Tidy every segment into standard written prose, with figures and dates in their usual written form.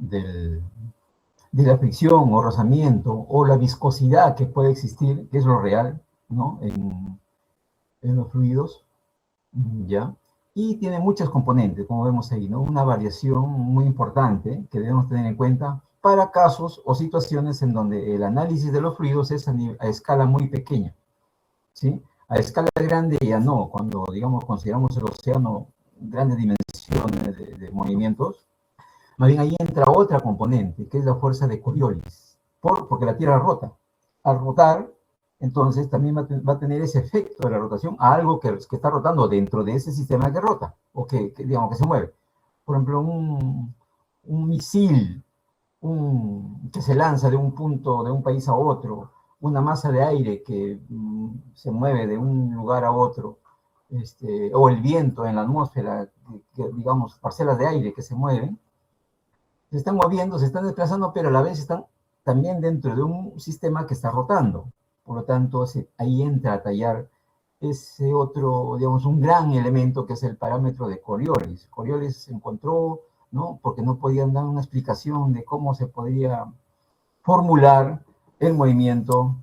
del, de la fricción o rozamiento o la viscosidad que puede existir, que es lo real, ¿no? En los fluidos, ¿ya? Y tiene muchos componentes, como vemos ahí, ¿no? Una variación muy importante que debemos tener en cuenta para casos o situaciones en donde el análisis de los fluidos es a escala muy pequeña, ¿sí? A escala grande ya no, cuando, digamos, consideramos el océano grandes dimensiones de movimientos, más bien ahí entra otra componente, que es la fuerza de Coriolis, porque la Tierra rota. Al rotar, entonces también va a tener ese efecto de la rotación a algo que está rotando dentro de ese sistema que rota, o digamos, que se mueve. Por ejemplo, un misil que se lanza de un punto, de un país a otro, una masa de aire que se mueve de un lugar a otro, o el viento en la atmósfera, digamos, parcelas de aire que se mueven, se están moviendo, se están desplazando, pero a la vez están también dentro de un sistema que está rotando. Por lo tanto, ahí entra a tallar ese otro, digamos, un gran elemento que es el parámetro de Coriolis. Coriolis se encontró, ¿no? Porque no podían dar una explicación de cómo se podría formular el movimiento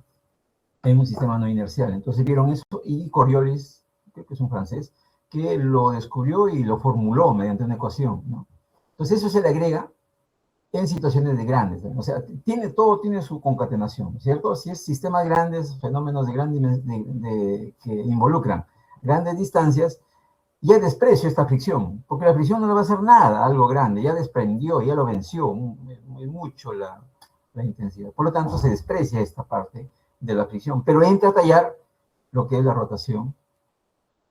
en un sistema no inercial. Entonces vieron eso y Coriolis, creo que es un francés, que lo descubrió y lo formuló mediante una ecuación, ¿no? Entonces eso se le agrega en situaciones de grandes, ¿no? O sea, todo tiene su concatenación, ¿cierto? Si es sistemas grandes, fenómenos que involucran grandes distancias, ya desprecio esta fricción, porque la fricción no le va a hacer nada a algo grande, ya desprendió, ya lo venció muy mucho la intensidad. Por lo tanto, se desprecia esta parte de la fricción, pero entra a tallar lo que es la rotación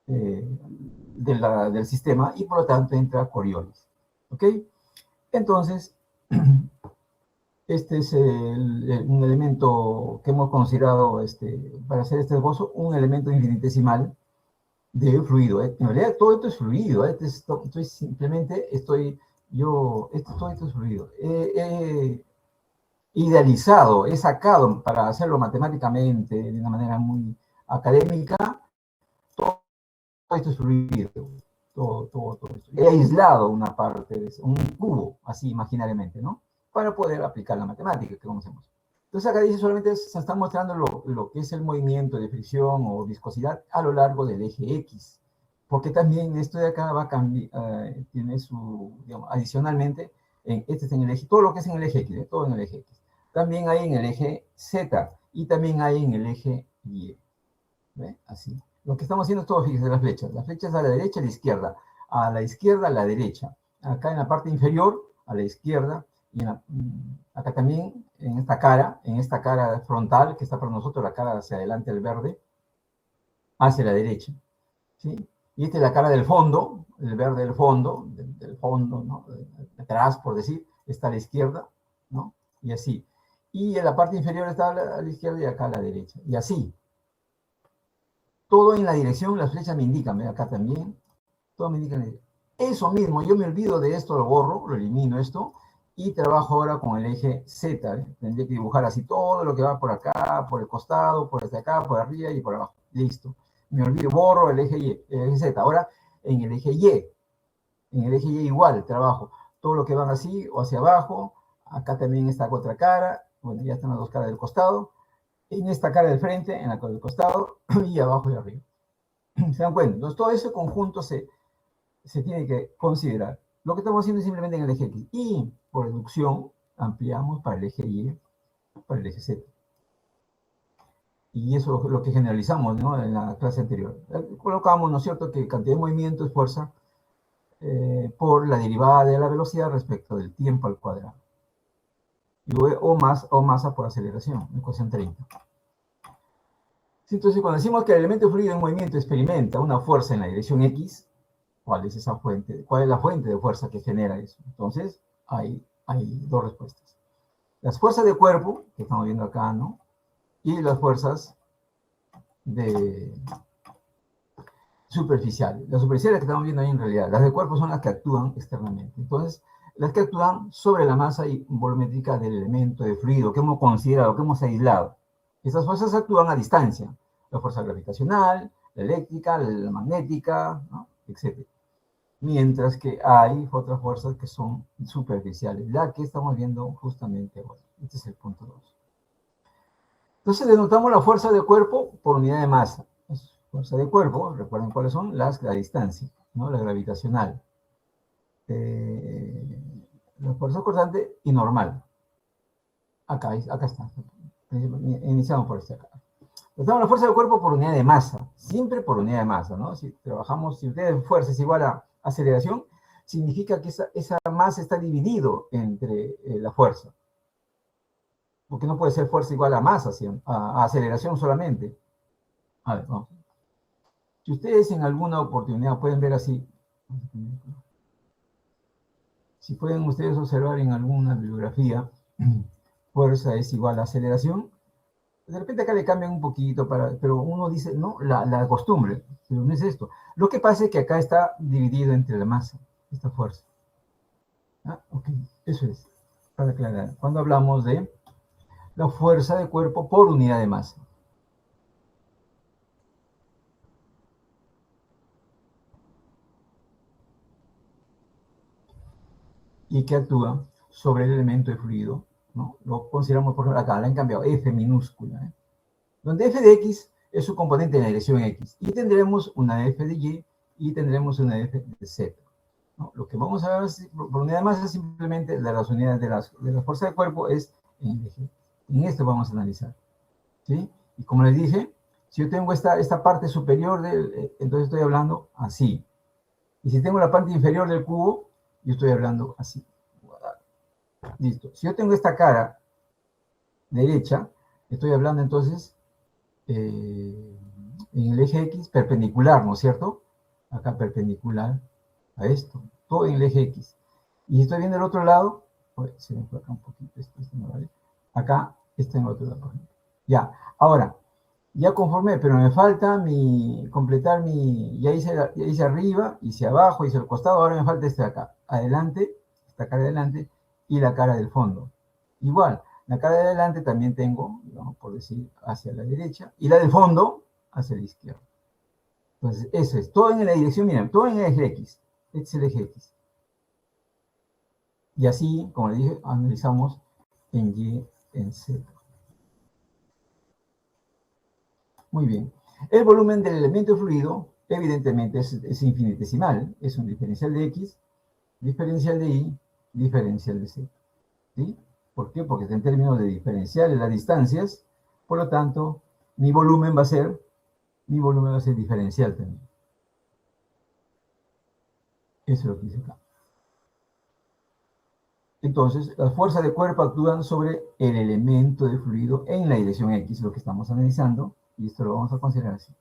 del sistema y por lo tanto entra Coriolis. ¿Ok? Entonces, este es un elemento que hemos considerado para hacer este esbozo, un elemento infinitesimal de fluido. En realidad todo esto es fluido, todo esto es fluido. He idealizado, he sacado para hacerlo matemáticamente de una manera muy académica, todo esto es fluido. Todo esto. He aislado una parte, un cubo, así imaginariamente, ¿no? Para poder aplicar la matemática que conocemos. Entonces acá dice solamente se está mostrando lo que es el movimiento de fricción o viscosidad a lo largo del eje X. Porque también esto de acá va a cambiar, tiene su, digamos, adicionalmente, este es en el eje, todo lo que es en el eje X, todo en el eje X. También hay en el eje Z y también hay en el eje Y. ¿Ve? Así. Lo que estamos haciendo es todo, fíjense, las flechas a la derecha y a la izquierda, a la derecha. Acá en la parte inferior, a la izquierda, y acá también, en esta cara frontal, que está para nosotros, la cara hacia adelante, el verde, hacia la derecha. ¿Sí? Y esta es la cara del fondo, el verde del fondo, ¿no? De atrás, por decir, está a la izquierda, ¿no? Y así. Y en la parte inferior está a la izquierda y acá a la derecha. Y así. Todo en la dirección, las flechas me indican, ¿ve? Acá también, todo me indica. Eso mismo, yo me olvido de esto, lo borro, lo elimino esto, y trabajo ahora con el eje Z, ¿eh? Tendría que dibujar así todo lo que va por acá, por el costado, por desde acá, por arriba y por abajo. Listo. Me olvido, borro el eje Y, el eje Z. Ahora, en el eje Y igual trabajo. Todo lo que van así o hacia abajo, acá también está otra cara, bueno, ya están las dos caras del costado, en esta cara del frente, en la cara del costado, y abajo y arriba. ¿Se dan cuenta? Entonces, todo ese conjunto se tiene que considerar. Lo que estamos haciendo es simplemente en el eje X. Y, por deducción, ampliamos para el eje Y, para el eje Z. Y eso es lo que generalizamos, ¿no? En la clase anterior. Colocamos, ¿no es cierto?, que cantidad de movimiento es fuerza por la derivada de la velocidad respecto del tiempo al cuadrado. O masa por aceleración, ecuación 30. Entonces, cuando decimos que el elemento fluido en movimiento experimenta una fuerza en la dirección X, ¿cuál es esa fuente? ¿Cuál es la fuente de fuerza que genera eso? Entonces, hay dos respuestas. Las fuerzas de cuerpo, que estamos viendo acá, ¿no? Y las fuerzas superficiales. Las superficiales que estamos viendo ahí en realidad, las de cuerpo son las que actúan externamente. Entonces, las que actúan sobre la masa volumétrica del elemento de fluido que hemos considerado, que hemos aislado. Esas fuerzas actúan a distancia. La fuerza gravitacional, la eléctrica, la magnética, ¿no? Etc. mientras que hay otras fuerzas que son superficiales, la que estamos viendo justamente ahora. Este es el punto 2. Entonces denotamos la fuerza de cuerpo por unidad de masa. Fuerza de cuerpo, recuerden cuáles son, la distancia, ¿no? La gravitacional, la fuerza cortante y normal. Acá está. Iniciamos por este acá. Notamos la fuerza del cuerpo por unidad de masa, siempre por unidad de masa, ¿no? Si trabajamos, si ustedes fuerza es igual a aceleración, significa que esa masa está dividido entre la fuerza. Porque no puede ser fuerza igual a masa, a aceleración solamente. A ver, vamos. Si ustedes en alguna oportunidad pueden ver así, si pueden ustedes observar en alguna bibliografía, fuerza es igual a aceleración, de repente acá le cambian un poquito, pero uno dice, no, la costumbre, pero no es esto. Lo que pasa es que acá está dividido entre la masa, esta fuerza. ¿Ah? Ok, eso es, para aclarar. Cuando hablamos de la fuerza de cuerpo por unidad de masa. Y que actúa sobre el elemento de fluido, ¿no? Lo consideramos, por ejemplo, acá, le han cambiado F minúscula, ¿eh? Donde F de X es su componente en la dirección X. Y tendremos una F de Y y tendremos una F de Z. ¿No? Lo que vamos a ver por unidad de masa es simplemente las unidades de la fuerza de cuerpo es en el eje. En esto vamos a analizar. ¿Sí? Y como les dije, si yo tengo esta parte superior, entonces estoy hablando así. Y si tengo la parte inferior del cubo, yo estoy hablando así. Listo. Si yo tengo esta cara derecha, estoy hablando entonces en el eje X perpendicular, ¿no es cierto? Acá perpendicular a esto, todo en el eje X. Y si estoy viendo el otro lado, se me fue acá un poquito, esto no vale. Acá está en el otro lado, por ejemplo. Ya, ahora, ya conformé, pero me falta completar ya hice arriba, hice abajo, hice el costado, ahora me falta este de acá, adelante, esta cara de adelante, y la cara del fondo. Igual, la cara de adelante también tengo, ¿no? Por decir, hacia la derecha, y la del fondo hacia la izquierda. Entonces, eso es, todo en la dirección, miren, todo en el eje X. Este es el eje X. Y así, como les dije, analizamos en Y, en Z. Muy bien. El volumen del elemento fluido, evidentemente, es infinitesimal. Es un diferencial de X, diferencial de Y, diferencial de Z. ¿Sí? ¿Por qué? Porque está en términos de diferenciales las distancias. Por lo tanto, mi volumen va a ser diferencial también. Eso es lo que dice acá. Entonces, las fuerzas de cuerpo actúan sobre el elemento de fluido en la dirección X, lo que estamos analizando, y esto lo vamos a considerar así.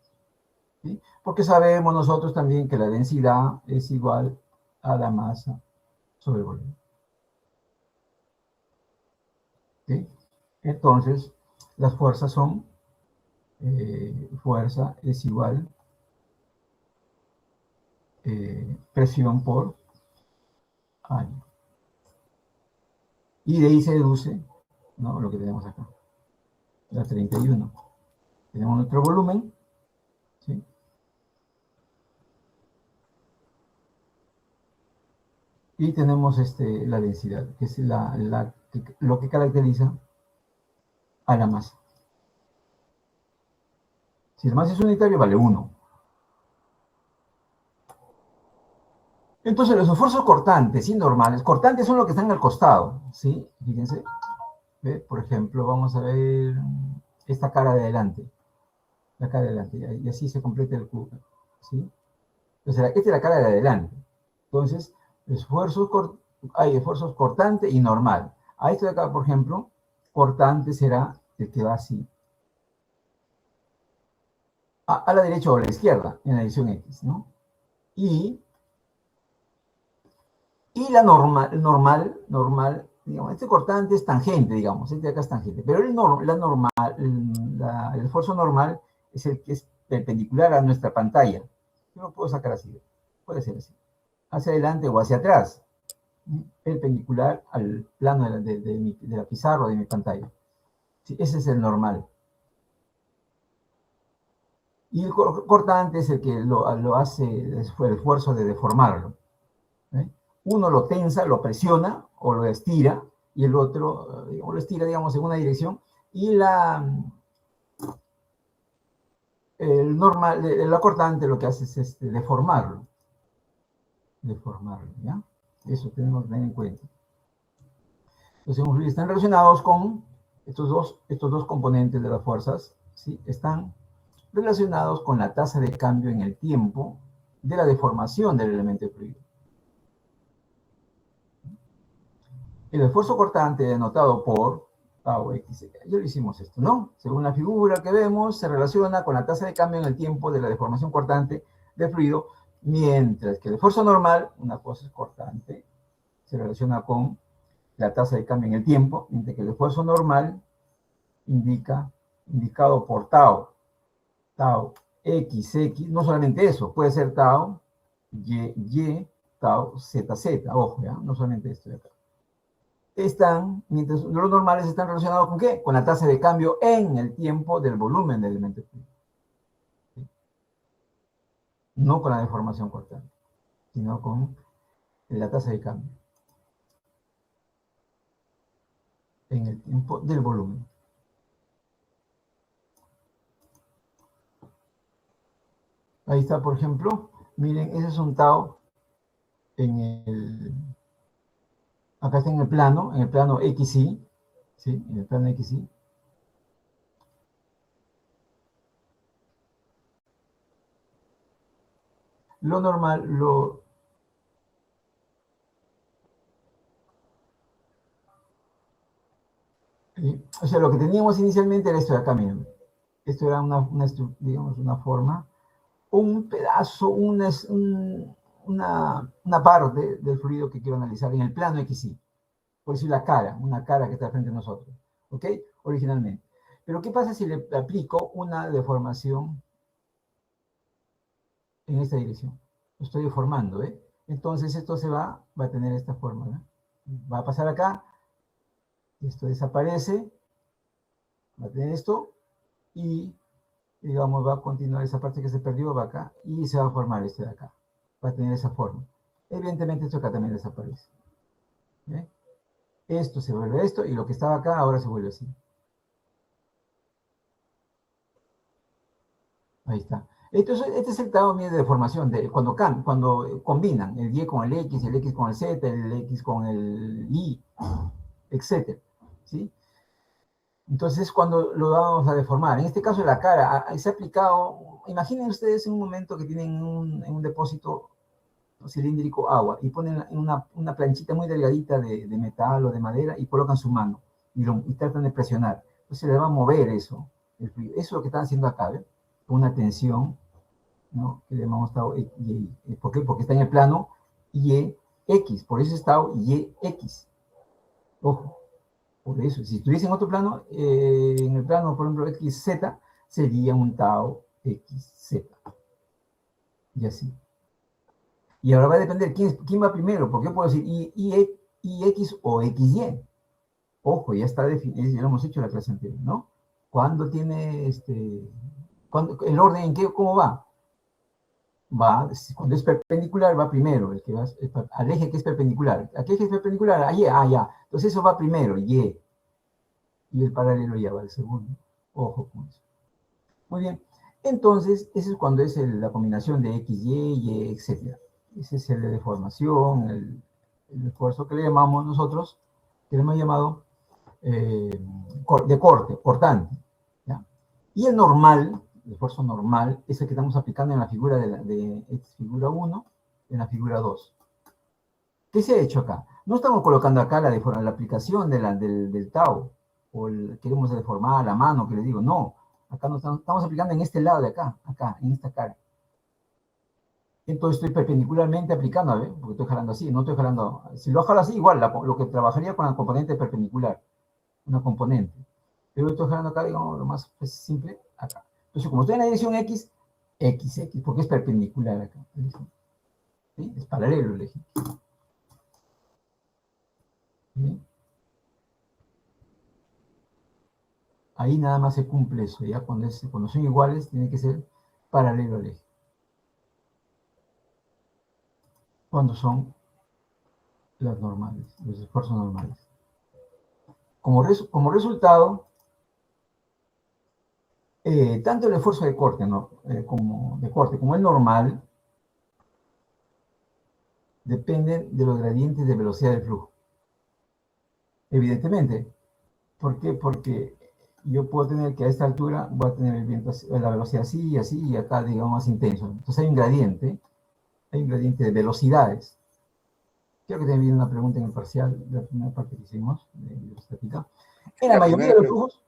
¿Sí? Porque sabemos nosotros también que la densidad es igual a la masa sobre el volumen. ¿Sí? Entonces, las fuerzas son, fuerza es igual presión por año. Y de ahí se deduce, ¿no? Lo que tenemos acá, la 31. Tenemos nuestro volumen, ¿sí? Y tenemos la densidad, que es lo que caracteriza a la masa. Si la masa es unitario, vale 1. Entonces, los esfuerzos cortantes y normales, cortantes son los que están al costado, ¿sí? Fíjense. ¿Ve? Por ejemplo, vamos a ver esta cara de adelante. La cara de adelante, y así se completa el cubo, ¿sí? Entonces, esta es la cara de adelante. Entonces, hay esfuerzos cortante y normal. A esto de acá, por ejemplo, cortante será el que va así. A la derecha o a la izquierda, en la dirección X, ¿no? Y la normal, digamos, este cortante es tangente, digamos, este de acá es tangente, pero el esfuerzo normal es el que es perpendicular a nuestra pantalla. Yo lo puedo sacar así, puede ser así, hacia adelante o hacia atrás, perpendicular al plano de la pizarra o de mi pantalla. Sí, ese es el normal. Y el cortante es el que lo hace el esfuerzo de deformarlo. Uno lo tensa, lo presiona o lo estira, y el otro o lo estira, digamos, en una dirección, y el normal, el cortante lo que hace es deformarlo, ¿ya? Eso tenemos que tener en cuenta. Los fluidos están relacionados con estos dos componentes de las fuerzas, ¿sí? Están relacionados con la tasa de cambio en el tiempo de la deformación del elemento de fluido. El esfuerzo cortante denotado por tau x. Ya lo hicimos esto, ¿no? Según la figura que vemos, se relaciona con la tasa de cambio en el tiempo de la deformación cortante del fluido, mientras que el esfuerzo normal, una cosa es cortante, se relaciona con la tasa de cambio en el tiempo, mientras que el esfuerzo normal indicado por tau XX, no solamente eso, puede ser tau y, tau ZZ, ojo, ¿ya? No solamente esto de acá. Mientras los normales están relacionados con ¿qué? Con la tasa de cambio en el tiempo del volumen del elemento fluido. ¿Sí? No con la deformación cortante, sino con la tasa de cambio en el tiempo del volumen. Ahí está, por ejemplo, miren, ese es un tau acá está en el plano XY, ¿sí? En el plano XY. Lo normal, o sea, lo que teníamos inicialmente era esto de acá, miren. Esto era digamos, una forma, un pedazo, una parte del fluido que quiero analizar en el plano XY. Por decir una cara que está frente a nosotros, ¿ok? Originalmente. Pero ¿qué pasa si le aplico una deformación en esta dirección? Lo estoy deformando, ¿eh? Entonces esto va a tener esta forma, ¿no? Va a pasar acá, esto desaparece, va a tener esto, y digamos va a continuar esa parte que se perdió, va acá, y se va a formar este de acá. Va a tener esa forma. Evidentemente esto acá también desaparece. ¿Eh? Esto se vuelve esto, y lo que estaba acá ahora se vuelve así. Ahí está. Entonces, este es el estado de deformación, cuando combinan el Y con el X con el Z, el X con el Y, etc. ¿Sí? Entonces es cuando lo vamos a deformar. En este caso la cara se ha aplicado, imaginen ustedes en un momento que tienen en un depósito cilíndrico agua y ponen una planchita muy delgadita de metal o de madera y colocan su mano y tratan de presionar. Entonces le va a mover eso, el fluido. Eso es lo que están haciendo acá, ¿ves? Una tensión, ¿no? Que le hemos estado ¿por qué? Porque está en el plano YX, por eso está YX. Ojo, por eso, si estuviese en otro plano, en el plano, por ejemplo, XZ, sería un tau XZ. Y así. Y ahora va a depender quién va primero, porque yo puedo decir IX o XY. Ojo, ya está definido, ya lo hemos hecho en la clase anterior, ¿no? ¿Cuándo tiene el orden en qué, cómo va? Cuando es perpendicular va primero, el que va al eje que es perpendicular. ¿A qué eje es perpendicular? A Y, ya. Entonces eso va primero, Y. Y el paralelo ya va al segundo. Ojo con eso. Muy bien. Entonces, eso es cuando es la combinación de X, Y, etc. Ese es el de deformación, el esfuerzo que le llamamos nosotros, que le hemos llamado de cortante. ¿Ya? Y el normal, el esfuerzo normal, es el que estamos aplicando en la figura de figura 1, en la figura 2. ¿Qué se ha hecho acá? No estamos colocando acá la aplicación del tau, o queremos deformar la mano, que les digo, no. Acá no estamos aplicando en este lado de acá, en esta cara. Entonces estoy perpendicularmente aplicando, ¿ver? Porque estoy jalando así, no estoy jalando. Si lo jalo así, igual, lo que trabajaría con la componente perpendicular, una componente. Pero estoy jalando acá, digamos, lo más simple, acá. Entonces, como estoy en la dirección X, XX, porque es perpendicular acá. ¿Sí? Es paralelo el eje. ¿Sí? Ahí nada más se cumple eso, ya cuando son iguales, tiene que ser paralelo al eje. Cuando son las normales, los esfuerzos normales. Como resultado, tanto el esfuerzo de corte, ¿no? como el normal dependen de los gradientes de velocidad del flujo. Evidentemente. ¿Por qué? Porque yo puedo tener que a esta altura voy a tener el viento, la velocidad así, así, y acá, digamos, más intenso. Entonces hay un gradiente de velocidades. Creo que también viene una pregunta en el parcial, la primera parte que hicimos, de estática. En la mayoría de los flujos...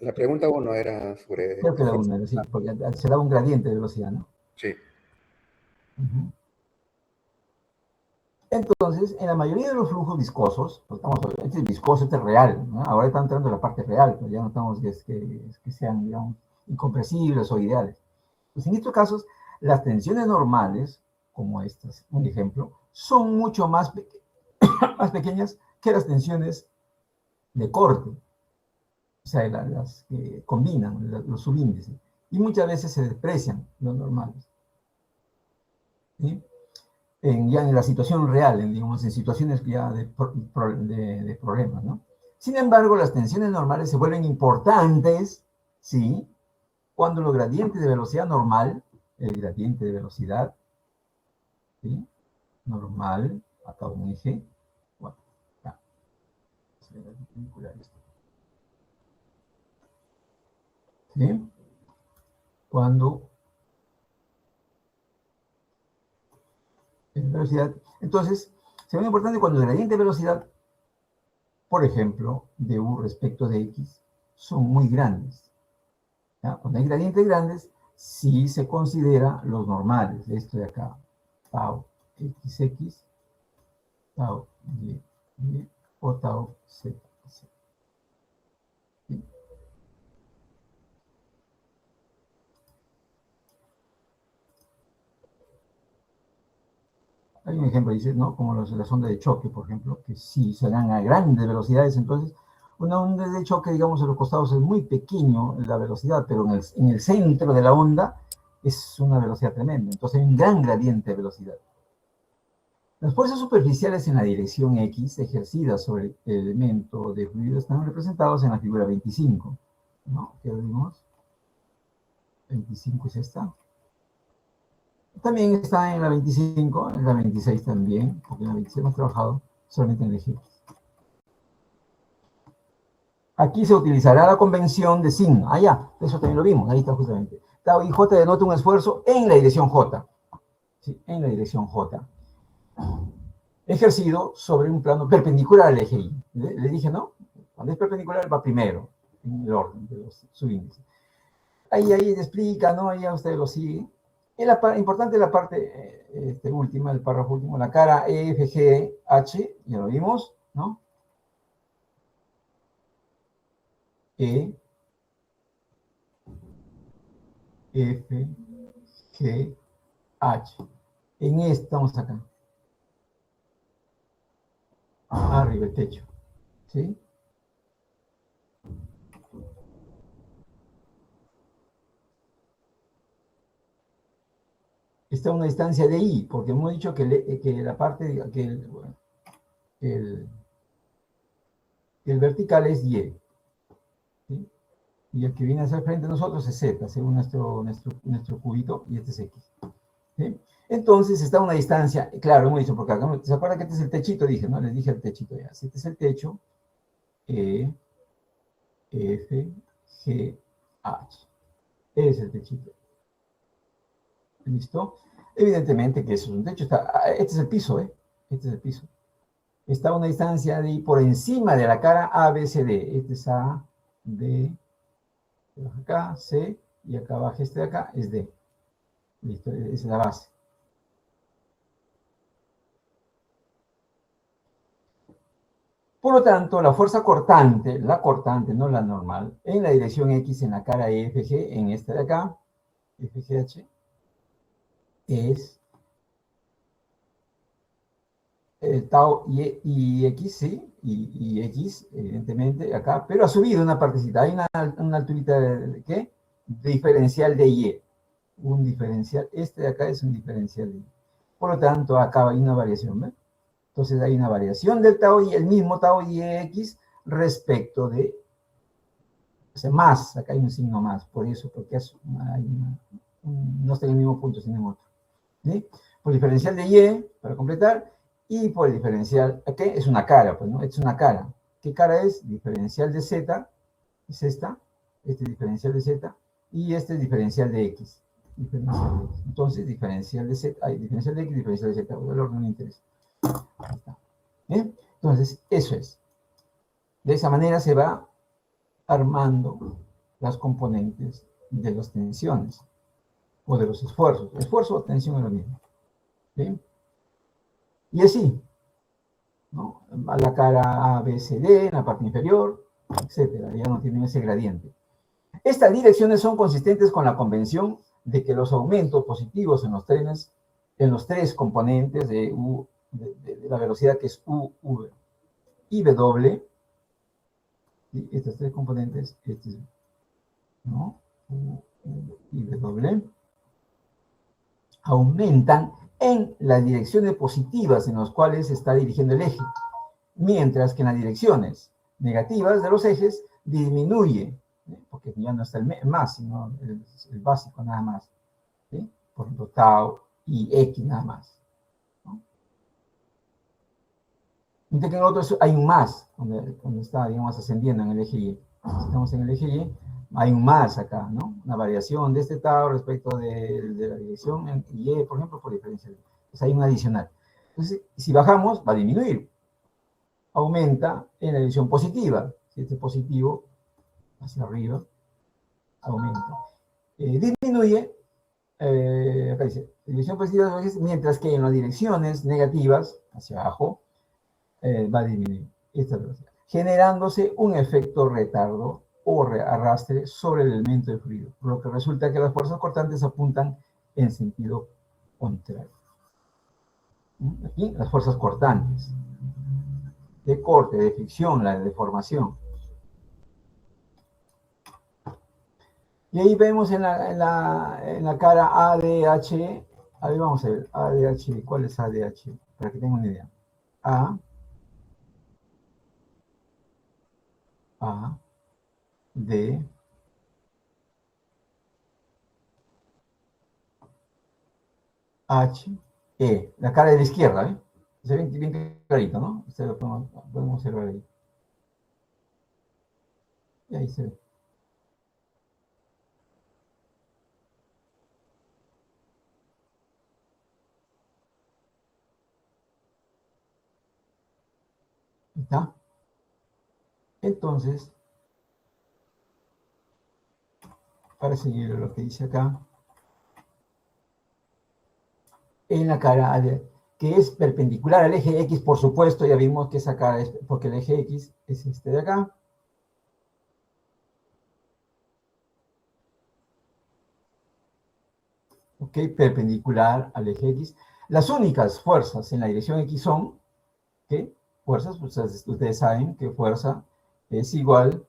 La pregunta 1 era sobre... Creo que la una, sí, porque se da un gradiente de velocidad, ¿no? Sí. Entonces, en la mayoría de los flujos viscosos, pues este es viscoso, este es real, ¿no? Ahora está entrando la parte real, pero ya no estamos que sean, digamos, incompresibles o ideales. Pues en estos casos, las tensiones normales, como estas, un ejemplo, son mucho más pequeñas que las tensiones de corte, o sea, las que combinan los subíndices, y muchas veces se desprecian los normales. ¿Sí? Ya en la situación real, digamos, en situaciones ya de problemas, ¿no? Sin embargo, las tensiones normales se vuelven importantes, ¿sí? Cuando los gradientes de velocidad normal, el gradiente de velocidad, ¿sí? Normal, acá un eje, bueno, acá, ¿sí? Cuando velocidad, entonces, se vuelve importante cuando el gradiente de velocidad, por ejemplo, de U respecto de X, son muy grandes. ¿Ya? Cuando hay gradientes grandes, sí se considera los normales. Esto de acá, tau XX, tau Y, o tau Z. ¿Sí? Hay un ejemplo, dice, ¿no? Como las ondas de choque, por ejemplo, que sí se dan a grandes velocidades. Entonces, una onda de choque, digamos, en los costados es muy pequeño la velocidad, pero en el centro de la onda es una velocidad tremenda. Entonces hay un gran gradiente de velocidad. Las fuerzas superficiales en la dirección X ejercidas sobre el elemento de fluido están representados en la figura 25. ¿No? ¿Qué vimos? 25 es esta. También está en la 25, en la 26 también, porque en la 26 hemos trabajado solamente en el eje X. Aquí se utilizará la convención de sin. Ah, ya, eso también lo vimos, ahí está justamente. Tau y J denota un esfuerzo en la dirección J. Sí, en la dirección J. Ejercido sobre un plano perpendicular al eje Y. Le dije, ¿no? Cuando es perpendicular va primero, en el orden de los subíndices. Ahí explica, ¿no? Ahí ya usted lo sigue. Importante la parte última, el párrafo último, la cara E, F, G, H, ya lo vimos, ¿no? E, F, G, H. En esta estamos acá. Arriba el techo, ¿sí? Está a una distancia de I, porque hemos dicho que la parte, el vertical es Y, ¿sí? Y el que viene hacia el frente de nosotros es Z, según nuestro cubito, y este es X. ¿Sí? Entonces está a una distancia, claro, hemos dicho, porque acá, ¿se acuerdan que este es el techito? Dije, ¿no? Les dije el techito ya. Si este es el techo, E, F, G, H. Es el techito. ¿Listo? Evidentemente que eso es un techo. Este es el piso, ¿eh? Este es el piso. Está a una distancia de por encima de la cara A, B, C, D. Este es A, B, acá, C, y acá abajo este de acá es D. Listo, esa es la base. Por lo tanto, la fuerza cortante, no la normal, en la dirección X en la cara EFG, en esta de acá, FGH, es tau y X, sí, y X, evidentemente, acá, pero ha subido una partecita. Hay una alturita de ¿qué? Diferencial de Y. Un diferencial, este de acá es un diferencial de Y. Por lo tanto, acá hay una variación, ¿ves? Entonces hay una variación del tau y el mismo tau y x respecto de, o sea, más, acá hay un signo más, por eso, porque no está en el mismo punto, sino en otro. ¿Sí? Por el diferencial de y, para completar, y por el diferencial, ¿qué? Es una cara, pues, ¿no? Es una cara. ¿Qué cara es? Diferencial de z, es esta, este diferencial de z, y este es diferencial de x. Diferencial de x. Entonces, diferencial de z, diferencial de x, diferencial de z, el orden no me interesa. Ahí está. ¿Bien? Entonces, eso es. De esa manera se va armando las componentes de las tensiones o de los esfuerzos. Esfuerzo o tensión es lo mismo. ¿Sí? Y así, ¿no? A la cara A, B, C, D, en la parte inferior, etcétera. Ya no tienen ese gradiente. Estas direcciones son consistentes con la convención de que los aumentos positivos en los tres componentes de la velocidad que es U, V y W, ¿sí? Estos tres componentes, ¿no? U, V y W, aumentan en las direcciones positivas en las cuales se está dirigiendo el eje, mientras que en las direcciones negativas de los ejes disminuye, ¿sí? Porque ya no está el más, sino el básico nada más, ¿sí? Por ejemplo, tau y x nada más, ¿no? Mientras que en otros hay un más, donde está, digamos, ascendiendo en el eje Y. Si estamos en el eje Y, hay un más acá, ¿no? Una variación de este tau respecto de la dirección en Y, por ejemplo, por diferencia. Entonces hay un adicional. Entonces, si bajamos, va a disminuir. Aumenta en la dirección positiva. Si este positivo, hacia arriba, aumenta. Disminuye, acá dice, dirección positiva, mientras que en las direcciones negativas, hacia abajo, va a disminuir esta velocidad, generándose un efecto retardo o arrastre sobre el elemento de fluido, por lo que resulta que las fuerzas cortantes apuntan en sentido contrario. Aquí las fuerzas cortantes, de corte, de fricción, la de deformación. Y ahí vemos en la cara ADH, ahí vamos a ver, ADH, ¿cuál es ADH? Para que tengan una idea. D, H, E, la cara de la izquierda, ¿eh? Se ve bien clarito, ¿no? Ustedes lo podemos observar ahí. Y ahí se ve. ¿Está? Entonces, para seguir lo que dice acá, en la cara que es perpendicular al eje X, por supuesto, ya vimos que esa cara es, porque el eje X es este de acá. ¿Ok? Perpendicular al eje X. Las únicas fuerzas en la dirección X son, ¿qué? Fuerzas, pues ustedes saben que fuerza es igual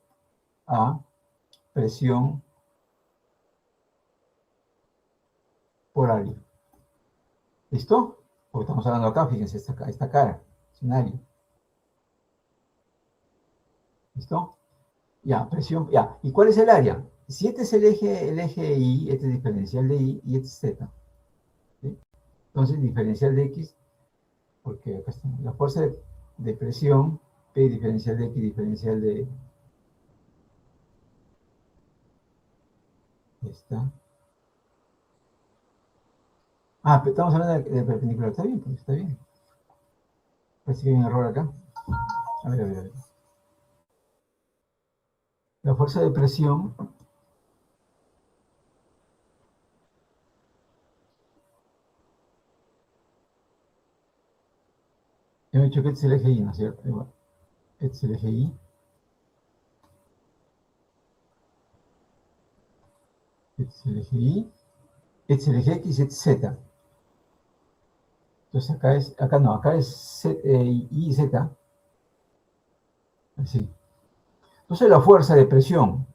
a presión por área. ¿Listo? Porque estamos hablando acá, fíjense, esta cara, escenario. ¿Listo? Ya, presión, ya. ¿Y cuál es el área? Si este es el eje Y, este es diferencial de Y y este es Z. ¿Sí? Entonces, diferencial de X, porque acá está la fuerza de presión, P diferencial de X, diferencial de... Está. Ah, pero estamos hablando de perpendicular. Está bien, pues está bien. Parece que hay un error acá. A ver, a ver, a ver. La fuerza de presión he dicho que este es el eje Y, ¿no es cierto? Bueno, este es el eje Y. Este es el eje Y. Este es el eje X, este es Z. Entonces acá es Y, Z. Así. Entonces la fuerza de presión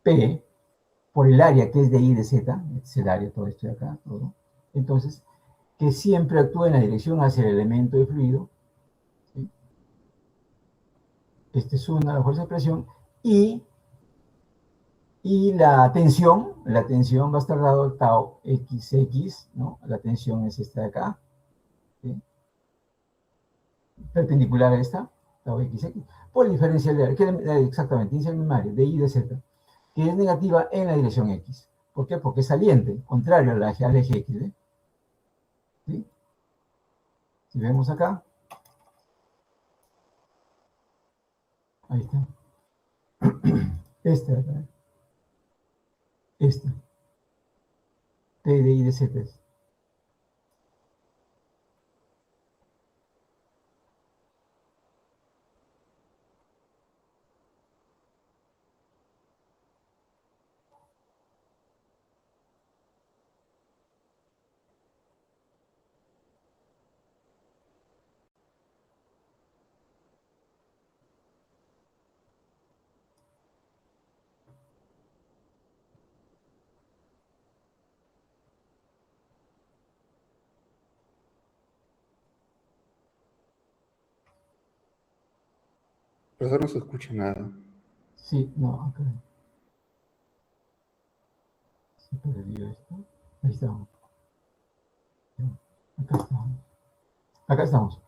P por el área que es de Y de Z, este es el área, todo esto de acá, todo. Entonces, que siempre actúa en la dirección hacia el elemento de fluido, Esta es una, la fuerza de presión, y la tensión va a estar dado tau XX, ¿no? La tensión es esta de acá, ¿sí? Perpendicular a esta, tau XX, por el diferencial de área, exactamente, diferencial primario, de I de Z, que es negativa en la dirección X. ¿Por qué? Porque es saliente, contrario al eje X, ¿eh? ¿Sí? Si vemos acá, ahí está, esta de acá, esta, T de I de Z. Profesor, no se escucha nada. Sí, no, acá se perdió esto. Ahí estamos. Acá estamos. Acá estamos.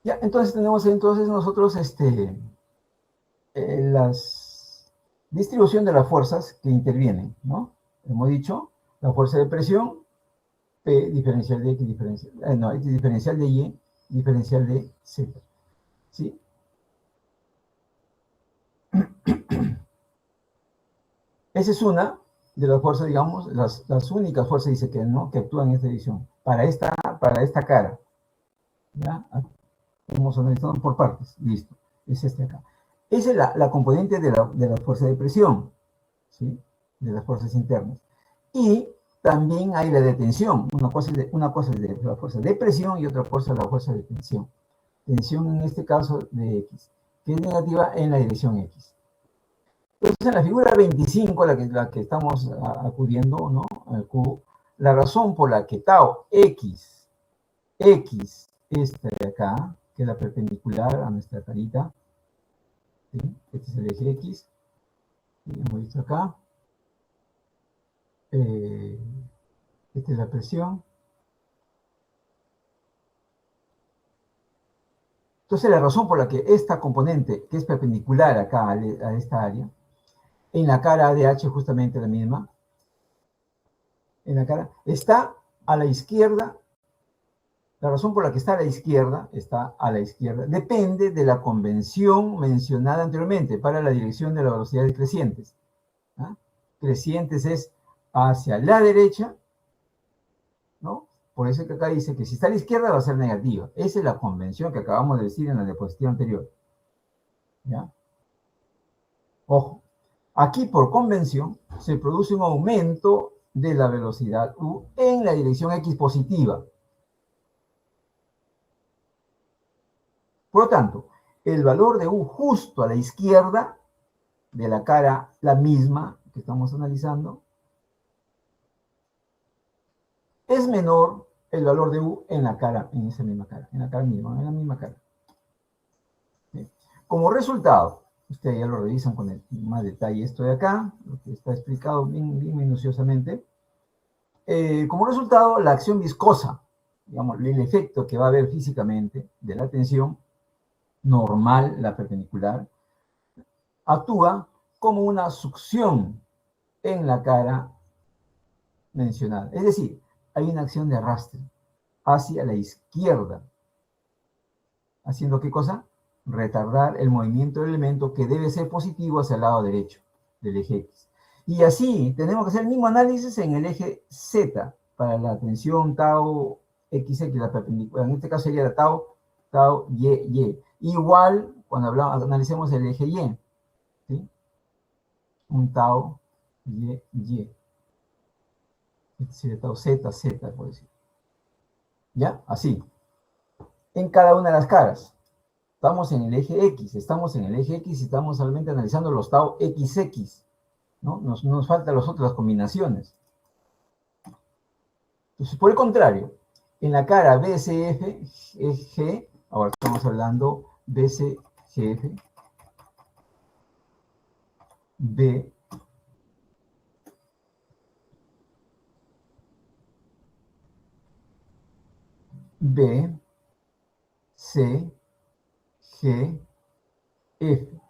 Ya, entonces tenemos nosotros las distribución de las fuerzas que intervienen, ¿no? Hemos dicho, la fuerza de presión, P diferencial de X diferencial, no, X diferencial de Y, diferencial de Z, ¿sí? Esa es una de las fuerzas, digamos, las únicas fuerzas, dice que, ¿no? Que actúan en esta división, para esta cara, ¿ya? Vamos analizando por partes, listo, es este acá. Esa es la componente de la fuerza de presión, ¿sí? De las fuerzas internas. Y también hay la de tensión. Una cosa es de la fuerza de presión y otra cosa es la fuerza de tensión. Tensión en este caso de X, que es negativa en la dirección X. Entonces, en la figura 25, la que estamos acudiendo, ¿no? Al cubo, la razón por la que tau X, esta de acá, que es la perpendicular a nuestra carita, ¿sí? Este es el eje X, y hemos visto acá, esta es la presión. Entonces, la razón por la que esta componente, que es perpendicular acá a esta área, en la cara ADH justamente la misma, en la cara, está a la izquierda, la razón por la que está a la izquierda, depende de la convención mencionada anteriormente para la dirección de la velocidad de crecientes. ¿Ah? Crecientes es hacia la derecha, ¿no? Por eso que acá dice que si está a la izquierda va a ser negativa. Esa es la convención que acabamos de decir en la diapositiva anterior. ¿Ya? Ojo, aquí por convención se produce un aumento de la velocidad U en la dirección X positiva. Por lo tanto, el valor de U justo a la izquierda de la cara, la misma que estamos analizando, es menor el valor de U en la cara, en esa misma cara, en la cara misma, en la misma cara. Bien. Como resultado, ustedes ya lo revisan con más detalle esto de acá, lo que está explicado bien minuciosamente. Como resultado, la acción viscosa, digamos, el efecto que va a haber físicamente de la tensión normal, la perpendicular, actúa como una succión en la cara mencionada. Es decir, hay una acción de arrastre hacia la izquierda. ¿Haciendo qué cosa? Retardar el movimiento del elemento que debe ser positivo hacia el lado derecho del eje X. Y así tenemos que hacer el mismo análisis en el eje Z para la tensión tau XX, la perpendicular. En este caso sería la tau Y. Igual cuando analicemos el eje Y. ¿Sí? Un tau Y. Este sería tau Z, por decir. ¿Ya? Así. En cada una de las caras. Estamos en el eje X y estamos solamente analizando los tau XX, ¿no? Nos faltan las otras combinaciones. Entonces, por el contrario, En la cara BCF es G, ahora estamos hablando BCGF, B, B, C, G, F.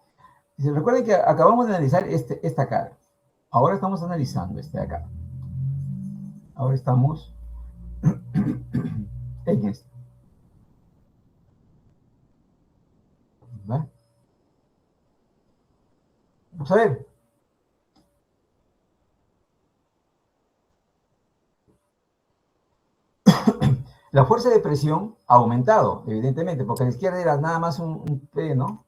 Se recuerden que acabamos de analizar esta cara. Ahora estamos analizando este de acá. Ahora estamos en este. ¿Vale? Vamos a ver. La fuerza de presión ha aumentado, evidentemente, porque a la izquierda era nada más un P, ¿no?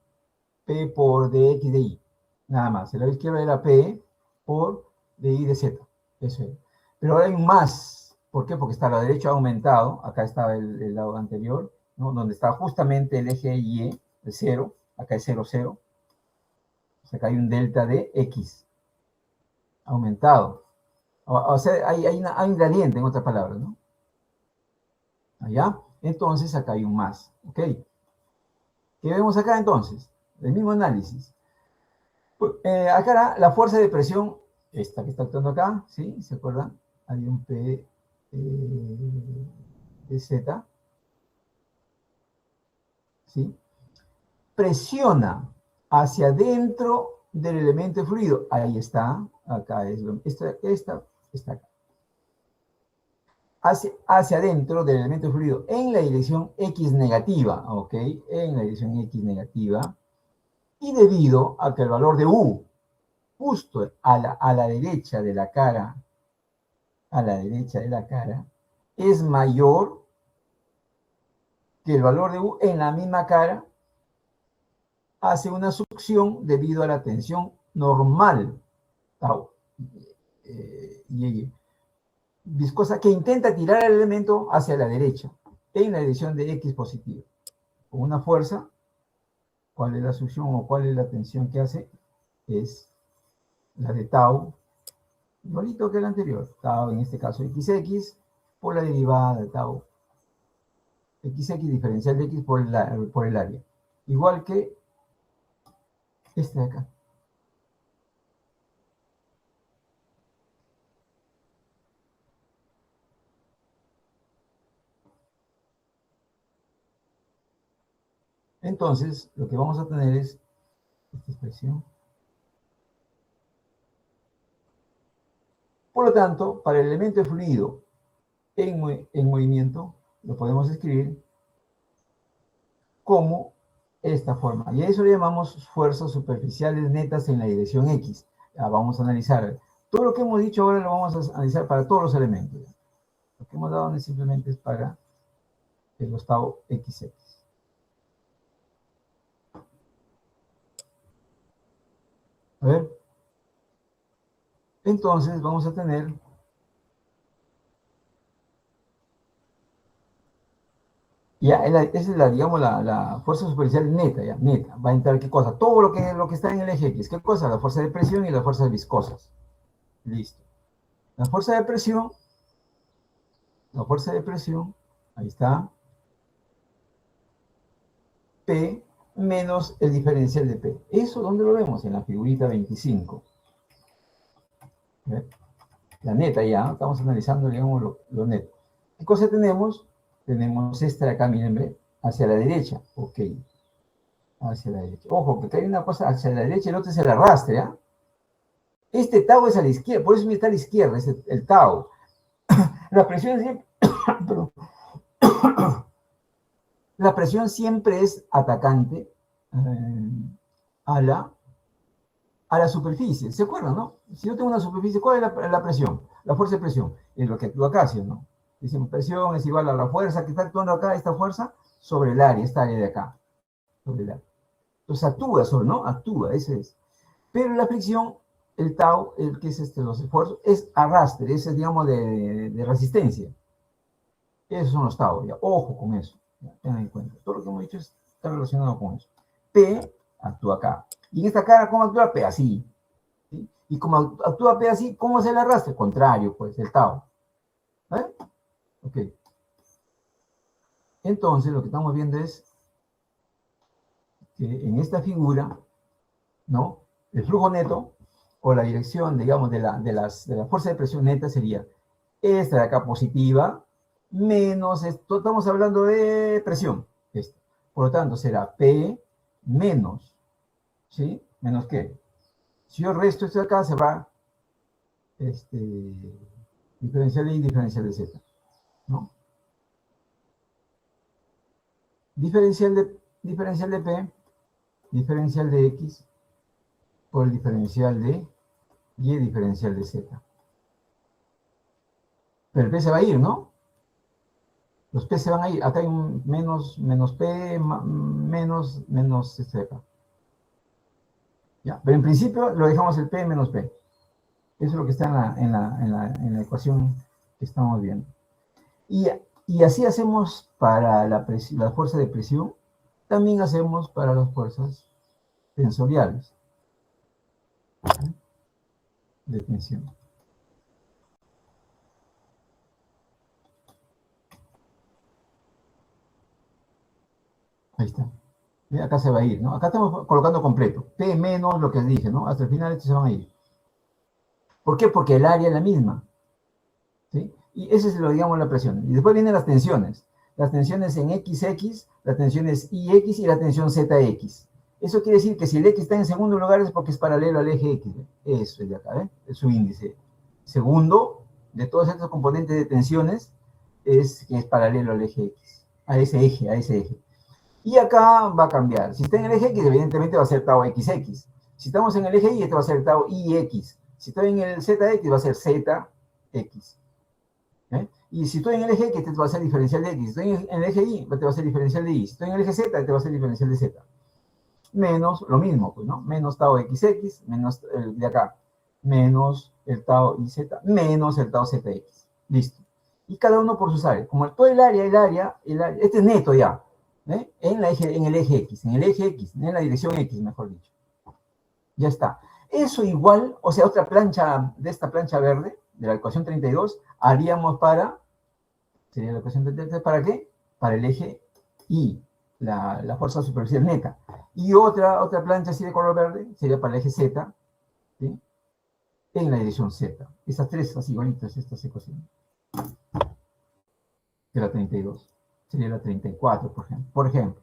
P por dx de y. Nada más. El lado izquierdo era P por dx de z. Eso es. Pero ahora hay un más. ¿Por qué? Porque está a la derecha aumentado. Acá estaba el lado anterior, ¿no? Donde está justamente el eje y, el 0. Acá es 0, 0. O sea, acá hay un delta de x aumentado. O sea, hay un gradiente, en otras palabras, ¿no? Allá. Entonces, acá hay un más. ¿Ok? ¿Qué vemos acá entonces? El mismo análisis. Acá la fuerza de presión, esta que está actuando acá, ¿sí? ¿Se acuerdan? Hay un P de Z, ¿sí? Presiona hacia adentro del elemento fluido. Ahí está, acá es esta está acá. Hacia adentro del elemento fluido en la dirección X negativa, ¿ok? En la dirección X negativa. Y debido a que el valor de U, justo a la derecha de la cara, es mayor que el valor de U en la misma cara, hace una succión debido a la tensión normal, tau, viscosa, que intenta tirar el elemento hacia la derecha, en la dirección de X positiva. Con una fuerza, ¿cuál es la succión o cuál es la tensión que hace? Es la de tau, igualito que el anterior. Tau, en este caso, XX, por la derivada de tau. XX diferencial de X por el área. Igual que este de acá. Entonces, lo que vamos a tener es esta expresión. Por lo tanto, para el elemento de fluido en movimiento, lo podemos escribir como esta forma. Y a eso le llamamos fuerzas superficiales netas en la dirección X. Ya vamos a analizar. Todo lo que hemos dicho ahora lo vamos a analizar para todos los elementos. Lo que hemos dado simplemente es para el octavo XX. A ver. Entonces vamos a tener ya, esa es digamos, la fuerza superficial neta, ya, neta. Va a entrar, ¿qué cosa? Todo lo que está en el eje X. ¿Qué cosa? La fuerza de presión y las fuerzas viscosas. Listo. La fuerza de presión, ahí está, P menos el diferencial de P. ¿Eso dónde lo vemos? En la figurita 25. ¿Ve? La neta ya, ¿no? Estamos analizando, digamos, lo neto. ¿Qué cosa tenemos? Tenemos esta de acá, miren, ¿ve? Hacia la derecha. Ok. Hacia la derecha. Ojo, que hay una cosa hacia la derecha y el otro es el arrastre, ¿ah? Este tau es a la izquierda, por eso está a la izquierda, es el tau. La presión siempre, la presión siempre es atacante a la superficie. ¿Se acuerdan, no? Si yo tengo una superficie, ¿cuál es la presión? La fuerza de presión. Es lo que actúa acá, ¿sí o no? Decimos, presión es igual a la fuerza que está actuando acá, esta fuerza, sobre el área, esta área de acá. Sobre el área. Entonces actúa sobre, ¿no? Actúa, ese es. Pero la fricción, el tau, el que es los esfuerzos, es arrastre, ese es, digamos, de resistencia. Esos son los tau, ya. Ojo con eso. Ya, tengan en cuenta. Todo lo que hemos dicho está relacionado con eso. P actúa acá. Y en esta cara, ¿cómo actúa? P así. ¿Sí? Y como actúa P así, ¿cómo es el arrastre? Contrario, pues, el tau. ¿Vale? Ok. Entonces, lo que estamos viendo es que en esta figura, ¿no? El flujo neto, o la dirección, digamos, de la fuerza de presión neta sería esta de acá positiva, menos, esto, estamos hablando de presión. Esto. Por lo tanto, será P menos, ¿sí? ¿Menos qué? Si yo resto esto de acá, se va diferencial de I, diferencial de Z, ¿no? Diferencial de P, diferencial de X, por el diferencial de Y, diferencial de Z. Pero el P se va a ir, ¿no? Los P se van a ir. Acá hay un menos P, menos Z. ¿Ya? Pero en principio lo dejamos el P menos P. Eso es lo que está en la ecuación que estamos viendo. Y así hacemos para la fuerza de presión, también hacemos para las fuerzas tensoriales de tensión. Ahí está. Y acá se va a ir, ¿no? Acá estamos colocando completo. P menos lo que dije, ¿no? Hasta el final estos se van a ir. ¿Por qué? Porque el área es la misma. ¿Sí? Y ese es, lo digamos, la presión. Y después vienen las tensiones. Las tensiones en XX, las tensiones IX y la tensión ZX. Eso quiere decir que si el X está en segundo lugar es porque es paralelo al eje X. Eso es de acá, ¿eh? Es su índice. Segundo, de todos estos componentes de tensiones, es que es paralelo al eje X. A ese eje. Y acá va a cambiar. Si está en el eje X, evidentemente va a ser tau XX. Si estamos en el eje Y, este va a ser tau IX. Si estoy en el ZX, va a ser ZX. ¿Eh? Y si estoy en el eje X, este va a ser diferencial de X. Si estoy en el eje Y, este va a ser diferencial de Y. Si estoy en el eje Z, este va a ser diferencial de Z. Menos lo mismo, pues, ¿no? Menos tau XX, menos el de acá, menos el tau IZ, menos el tau ZX. Listo. Y cada uno por sus áreas. Como todo el área, este es neto ya. ¿Eh? En el eje X, en la dirección X, mejor dicho. Ya está. Eso igual, o sea, otra plancha de esta plancha verde, de la ecuación 32, haríamos sería la ecuación 32, ¿para qué? Para el eje Y, la fuerza superficial neta. Y otra plancha así de color verde sería para el eje Z, ¿sí? En la dirección Z. Esas tres así bonitas, estas ecuaciones. De la 32. Sería la 34, por ejemplo.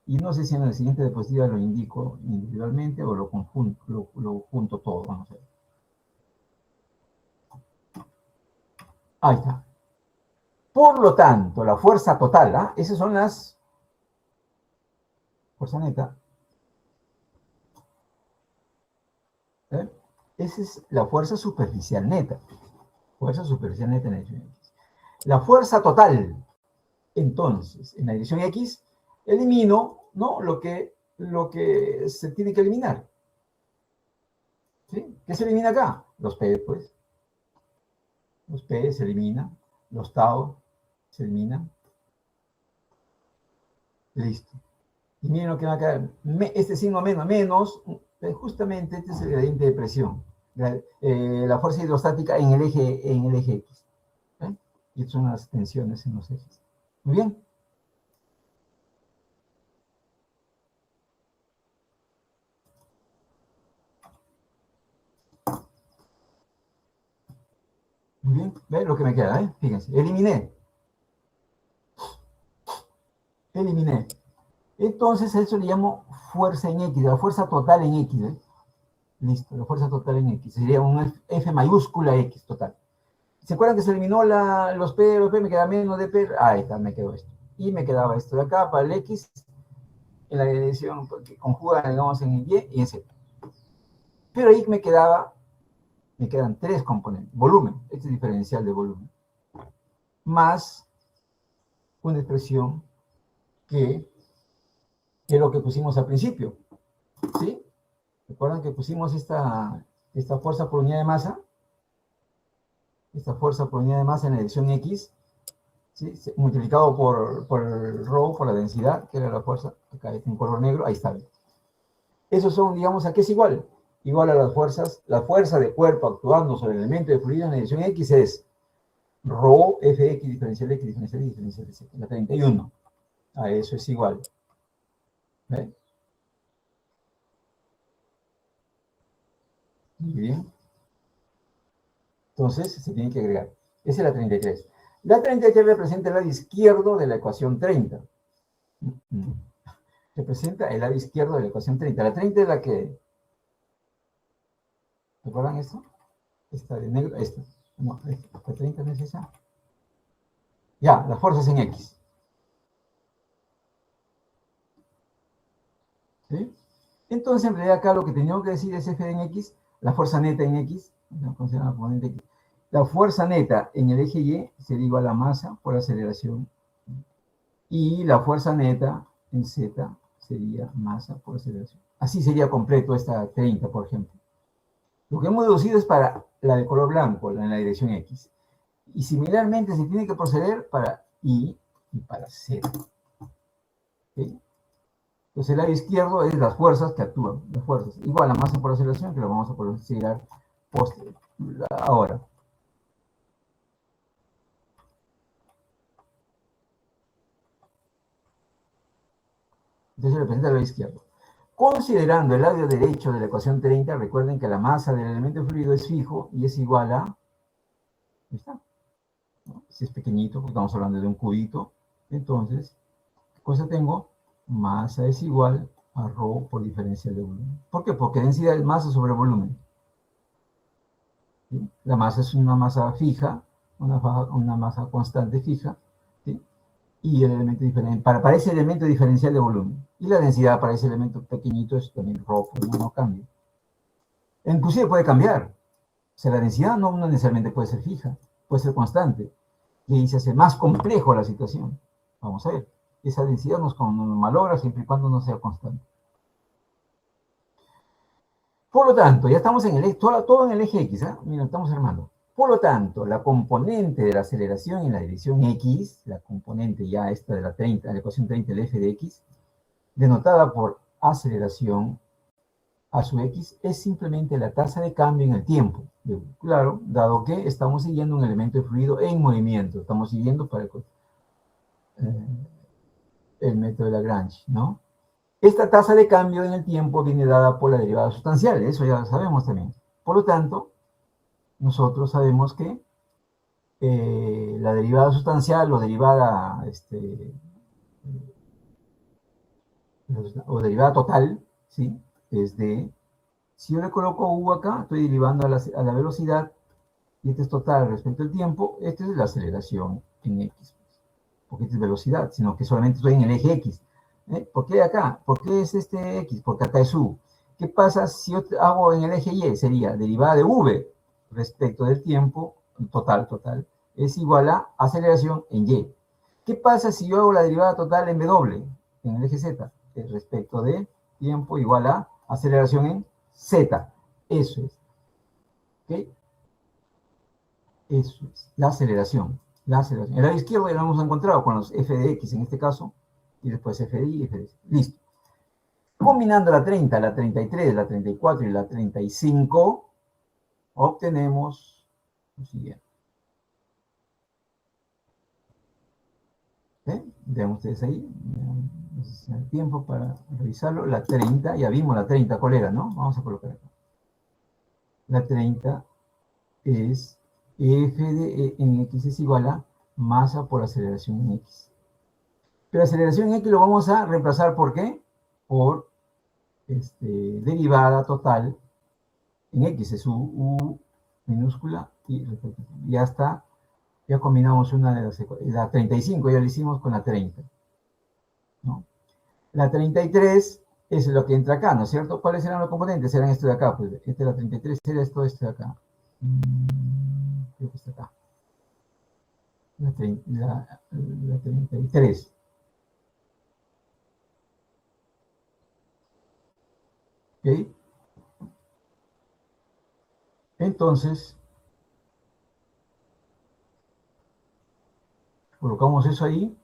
Y no sé si en la siguiente diapositiva lo indico individualmente o lo junto todo. Vamos a ver. Ahí está. Por lo tanto, la fuerza total, ¿ah? Esas son las... Fuerza neta. ¿Eh? Esa es la fuerza superficial neta. Fuerza superficial neta en la dirección X. La fuerza total, entonces, en la dirección X, elimino, ¿no? Lo que se tiene que eliminar. ¿Sí? ¿Qué se elimina acá? Los P, pues. Los P se eliminan. Los tau se eliminan. Listo. Y miren lo que va a quedar. Este signo menos, justamente este es el gradiente de presión. La fuerza hidrostática en el eje X. ¿Eh? Y estas son las tensiones en los ejes. Muy bien. Muy bien. ¿Ven lo que me queda? Fíjense. Eliminé. Entonces a eso le llamo fuerza en X, la fuerza total en X. Listo, la fuerza total en X. Sería un F mayúscula X total. ¿Se acuerdan que se eliminó los P, me queda menos de P? Ahí está, me quedó esto. Y me quedaba esto de acá para el X, en la dirección que conjuga, digamos, en el Y y en Z. Pero ahí me quedan tres componentes. Volumen, este es diferencial de volumen. Más una expresión que es lo que pusimos al principio. ¿Sí? ¿Recuerdan que pusimos esta fuerza por unidad de masa? Esta fuerza por unidad de masa en la dirección X, ¿sí? Multiplicado por el ρ, por la densidad, que era la fuerza, acá está en color negro, ahí está. Esos son, digamos, ¿a qué es igual? Igual a las fuerzas, la fuerza de cuerpo actuando sobre el elemento de fluido en la dirección X es ρ, Fx, diferencial X, diferencial Y, diferencial Z, la 31. a eso es igual. ¿Ve? Muy bien. Entonces, se tiene que agregar. Esa es la 33. La 33 representa el lado izquierdo de la ecuación 30. Representa el lado izquierdo de la ecuación 30. La 30 es la que... ¿Recuerdan esto? Esta de negro, esta. No, la 30 no es esa. Ya, las fuerzas en X. ¿Sí? Entonces, en realidad, acá lo que teníamos que decir es F en X, la fuerza neta en X, la fuerza neta en el eje Y sería igual a masa por aceleración, y la fuerza neta en Z sería masa por aceleración. Así sería completo esta 30, por ejemplo. Lo que hemos deducido es para la de color blanco, en la dirección X. Y similarmente se tiene que proceder para Y y para Z. ¿Sí? Entonces el lado izquierdo es las fuerzas que actúan, las fuerzas. Igual la masa por aceleración, que lo vamos a considerar ahora. Entonces representa el lado izquierdo. Considerando el lado derecho de la ecuación 30, recuerden que la masa del elemento fluido es fijo y es igual a... Ahí está. ¿No? Si es pequeñito, porque estamos hablando de un cubito, entonces, ¿qué cosa tengo? Masa es igual a ρ por diferencial de volumen. ¿Por qué? Porque densidad es masa sobre volumen. ¿Sí? La masa es una masa fija, una masa constante fija, ¿sí? Y el elemento diferencial, para ese elemento diferencial de volumen. Y la densidad para ese elemento pequeñito es también ρ, no cambia. Inclusive puede cambiar. O sea, la densidad no necesariamente puede ser fija, puede ser constante. Y ahí se hace más complejo la situación. Vamos a ver. Esa densidad nos malogra siempre y cuando no sea constante. Por lo tanto, ya estamos en el eje, todo en el eje X, ¿eh? Mira, estamos armando. Por lo tanto, la componente de la aceleración en la dirección X, la componente ya esta de la 30, la ecuación 30, el f de X, denotada por aceleración a su X, es simplemente la tasa de cambio en el tiempo. Claro, dado que estamos siguiendo un elemento de fluido en movimiento, estamos siguiendo para el método de Lagrange, ¿no? Esta tasa de cambio en el tiempo viene dada por la derivada sustancial, eso ya lo sabemos también. Por lo tanto, nosotros sabemos que la derivada sustancial o derivada, o derivada total, ¿sí? Es de, si yo le coloco U acá, estoy derivando a la velocidad, y este es total respecto al tiempo, esta es la aceleración en X, porque esta es velocidad, sino que solamente estoy en el eje X. ¿Por qué acá? ¿Por qué es este X? Porque acá es U. ¿Qué pasa si yo hago en el eje Y? Sería derivada de V respecto del tiempo, total, es igual a aceleración en Y. ¿Qué pasa si yo hago la derivada total en W, en el eje Z? Respecto de tiempo igual a aceleración en Z. Eso es. ¿Ok? Eso es. La aceleración. La aceleración. El lado izquierdo ya lo hemos encontrado con los f de x en este caso, y después f de y, f de x. Listo. Combinando la 30, la 33, la 34 y la 35, obtenemos lo siguiente. Vean ustedes ahí, el tiempo para revisarlo. La 30, ya vimos la 30, ¿cuál era, no? Vamos a colocar acá. La 30 es f de en x es igual a masa por aceleración en x. Pero aceleración en x lo vamos a reemplazar ¿por qué? Por derivada total en x, es u minúscula y ya está. Ya combinamos una de la 35, ya lo hicimos con la 30. ¿No? La 33 es lo que entra acá, ¿no es cierto? ¿Cuáles eran los componentes? Eran esto de acá, pues este de la 33 era esto de acá. Creo que está acá. La 33. ¿Ok? Entonces, colocamos eso ahí.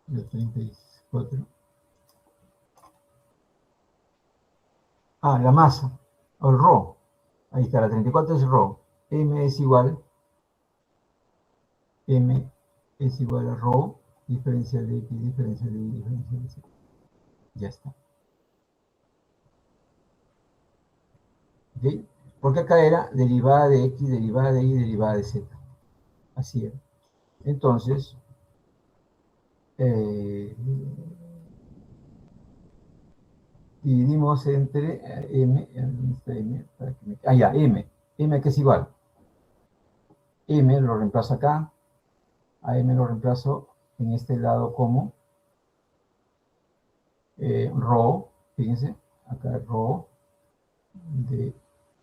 La 34. Ah, la masa, o el ρ. Ahí está, la 34 es ρ. M es igual M es igual a rho, diferencial de X, diferencial de Y, diferencial de Z. Ya está. ¿Ok? Porque acá era derivada de X, derivada de Y, derivada de Z. Así era. Entonces, dividimos entre M, para que ya, M que es igual. M lo reemplazo acá, a M lo reemplazo en este lado como rho, fíjense, acá rho de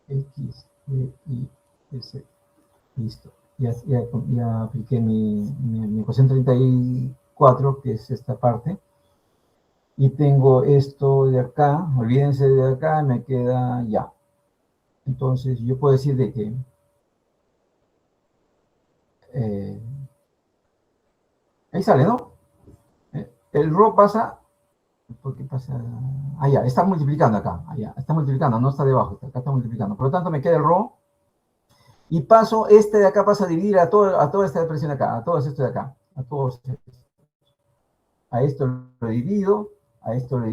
X, de Y, de Z. Listo. Ya apliqué mi ecuación 34, que es esta parte. Y tengo esto de acá, olvídense de acá, me queda ya. Entonces, yo puedo decir de que ahí sale, ¿no? El rho pasa, ¿por qué pasa? Ah, ya, está multiplicando acá, allá, está multiplicando, no está debajo, acá está multiplicando. Por lo tanto, me queda el rho y paso, este de acá pasa a dividir a toda esta expresión de acá, a todo esto de acá, a todos. A esto lo divido, a esto lo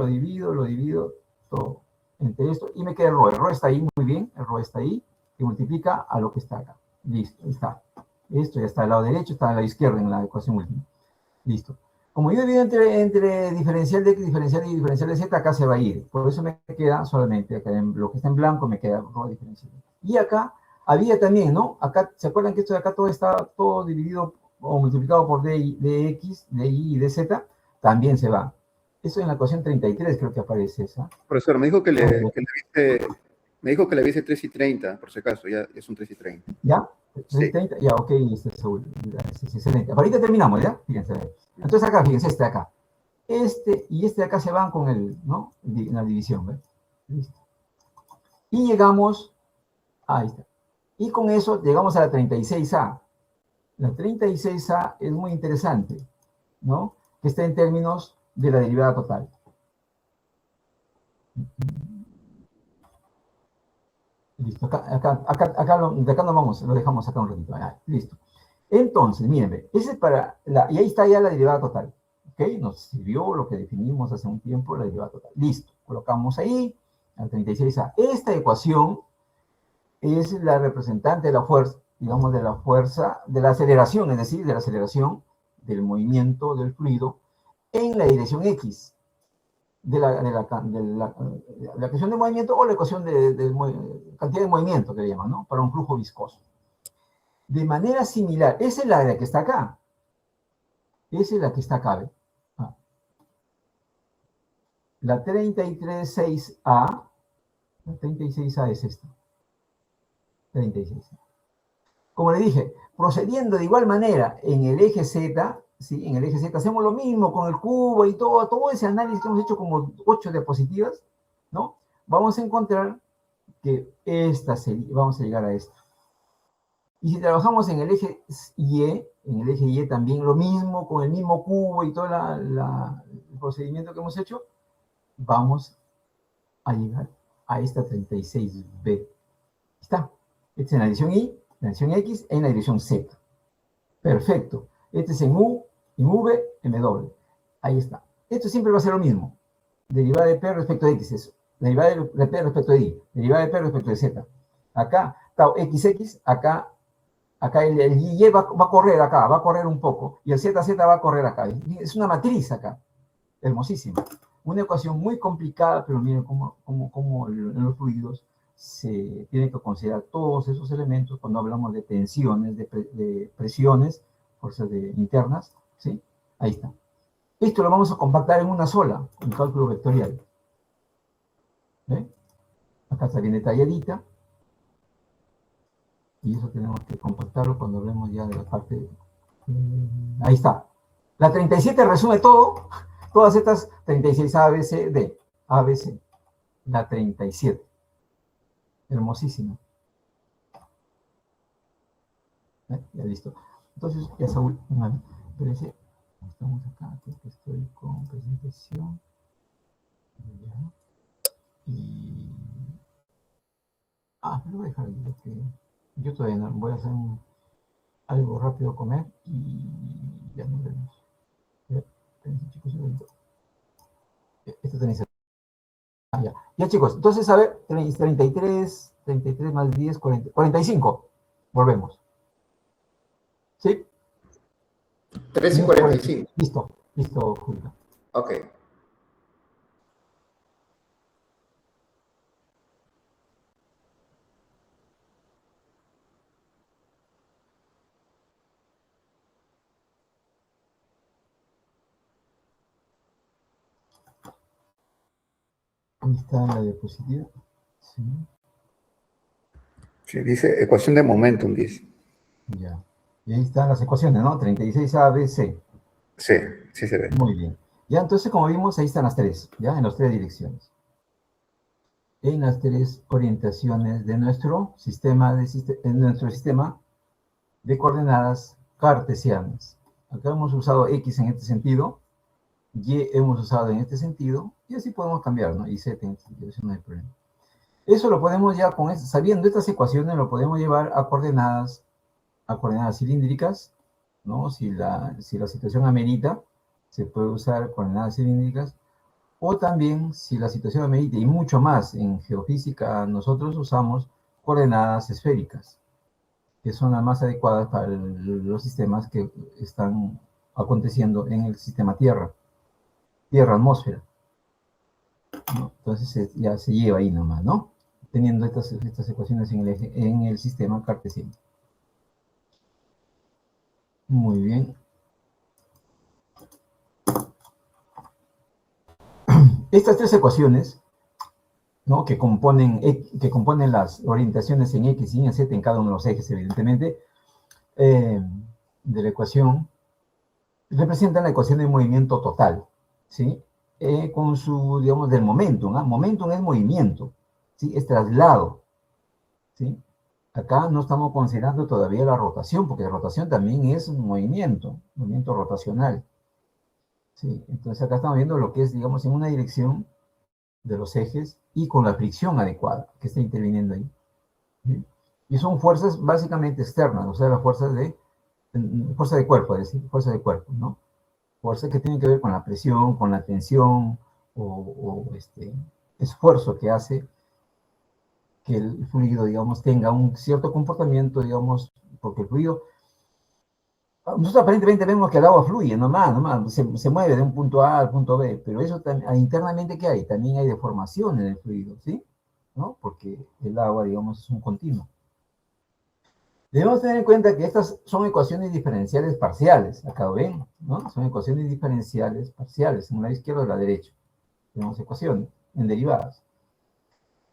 divido, todo entre esto, y me queda el rho está ahí, muy bien, el rho está ahí, y multiplica a lo que está acá. Listo, ahí está. Esto ya está al lado derecho, está al lado izquierdo en la ecuación última. Listo. Como yo divido entre diferencial de X, diferencial de Y, diferencial de Z, acá se va a ir. Por eso me queda solamente, acá en lo que está en blanco, me queda rho diferencial. Y acá había también, ¿no? Acá, ¿se acuerdan que esto de acá todo está todo dividido o multiplicado por de X, de Y y de Z? También se va. Eso en la ecuación 33 creo que aparece esa. Profesor, me dijo que me dijo que le avise 3 y 30, por si acaso, ya es un 3 y 30. ¿Ya? Sí. 30, ya, ok, este es excelente. Ahorita terminamos, ¿ya? Fíjense. Entonces acá, fíjense, este de acá. Este y este de acá se van con el, ¿no? En la división, ¿ves? Listo. Y llegamos, ahí está. Y con eso llegamos a la 36A. La 36A es muy interesante, ¿no? Que está en términos de la derivada total. Listo, de acá no vamos, lo dejamos acá un ratito. Listo. Entonces, miren, ese es y ahí está ya la derivada total. ¿Ok? Nos sirvió lo que definimos hace un tiempo, la derivada total. Listo, colocamos ahí, al 36A. Esta ecuación es la representante de la fuerza, digamos, de la fuerza, de la aceleración, es decir, de la aceleración del movimiento del fluido en la dirección X, la ecuación de movimiento o la ecuación de cantidad de movimiento que le llaman, ¿no? Para un flujo viscoso. De manera similar, esa es la que está acá. Esa es la que está acá, ¿ve? La 36A, la 36A es esta. 36A. Como le dije, procediendo de igual manera en el eje Z, ¿sí? En el eje Z hacemos lo mismo con el cubo y todo ese análisis que hemos hecho como 8 diapositivas, ¿no? Vamos a encontrar que vamos a llegar a esta. Y si trabajamos en el eje Y también lo mismo, con el mismo cubo y todo el procedimiento que hemos hecho, vamos a llegar a esta 36B. Está. Esta es en la dirección Y, en la dirección X, en la dirección Z. Perfecto. Este es en U, en V, en W. Ahí está. Esto siempre va a ser lo mismo. Derivada de P respecto de X, eso. Derivada de P respecto de Y. Derivada de P respecto de Z. Acá, XX, acá el Y va a correr acá, va a correr un poco. Y el ZZ va a correr acá. Es una matriz acá. Hermosísima. Una ecuación muy complicada, pero miren cómo en los fluidos se tiene que considerar todos esos elementos cuando hablamos de tensiones, de presiones, fuerzas internas, ¿sí? Ahí está. Esto lo vamos a compactar en una sola, en cálculo vectorial. ¿Ve? Acá está bien detalladita. Y eso tenemos que compactarlo cuando hablemos ya de la parte... ahí está. La 37 resume todo, todas estas 36 A, B, C, D. A, B, C. La 37. Hermosísima. Ya listo. Entonces, ya Saúl, espérense. Estamos acá, creo que estoy con presentación. Ya. Y... pero voy a dejar lo que... Yo todavía no voy a hacer un... algo rápido a comer y ya nos vemos. Ya, chicos, esto tenéis. Ya. Ya, chicos, entonces, a ver, 33 más 10, 40, 45. Volvemos. ¿Sí? 3 y Minuto 40. 45. Listo, listo, Julio. Ok. Ahí está la diapositiva. Sí, Sí, dice ecuación de momentum, dice. ya. Y ahí están las ecuaciones, ¿no? 36A, B, C. Sí, sí se ve. Muy bien. Ya, entonces, como vimos, ahí están las tres, ¿ya? En las tres direcciones. En las tres orientaciones de nuestro sistema de coordenadas cartesianas. Acá hemos usado X en este sentido, Y hemos usado en este sentido, y así podemos cambiar, ¿no? Y Z en este sentido, eso no hay problema. Eso lo podemos ya, sabiendo estas ecuaciones, lo podemos llevar a coordenadas cilíndricas, ¿no? Si la situación amerita, se puede usar coordenadas cilíndricas, o también si la situación amerita, y mucho más en geofísica, nosotros usamos coordenadas esféricas, que son las más adecuadas para los sistemas que están aconteciendo en el sistema Tierra, atmósfera, ¿no? Entonces ya se lleva ahí nomás, ¿no? Teniendo estas ecuaciones en el sistema cartesiano. Muy bien. Estas tres ecuaciones, ¿no? que componen las orientaciones en X y en Z en cada uno de los ejes, evidentemente, de la ecuación, representan la ecuación de movimiento total, ¿sí? Con su, digamos, del momentum, ¿no? Momentum es movimiento, ¿sí? Es traslado, ¿sí? Acá no estamos considerando todavía la rotación, porque la rotación también es un movimiento rotacional, ¿sí? Entonces acá estamos viendo lo que es, digamos, en una dirección de los ejes y con la fricción adecuada que está interviniendo ahí, ¿sí? Y son fuerzas básicamente externas, o sea, las fuerza de cuerpo, es decir, fuerza de cuerpo, ¿no? Fuerza que tiene que ver con la presión, con la tensión o esfuerzo que hace que el fluido, digamos, tenga un cierto comportamiento, digamos, porque el fluido, nosotros aparentemente vemos que el agua fluye, nomás, se mueve de un punto A al punto B, pero eso internamente, ¿qué hay? También hay deformación en el fluido, ¿sí? ¿No? Porque el agua, digamos, es un continuo. Debemos tener en cuenta que estas son ecuaciones diferenciales parciales, acá ven, ¿no? Son ecuaciones diferenciales parciales, en la izquierda o la derecha. Tenemos ecuaciones en derivadas.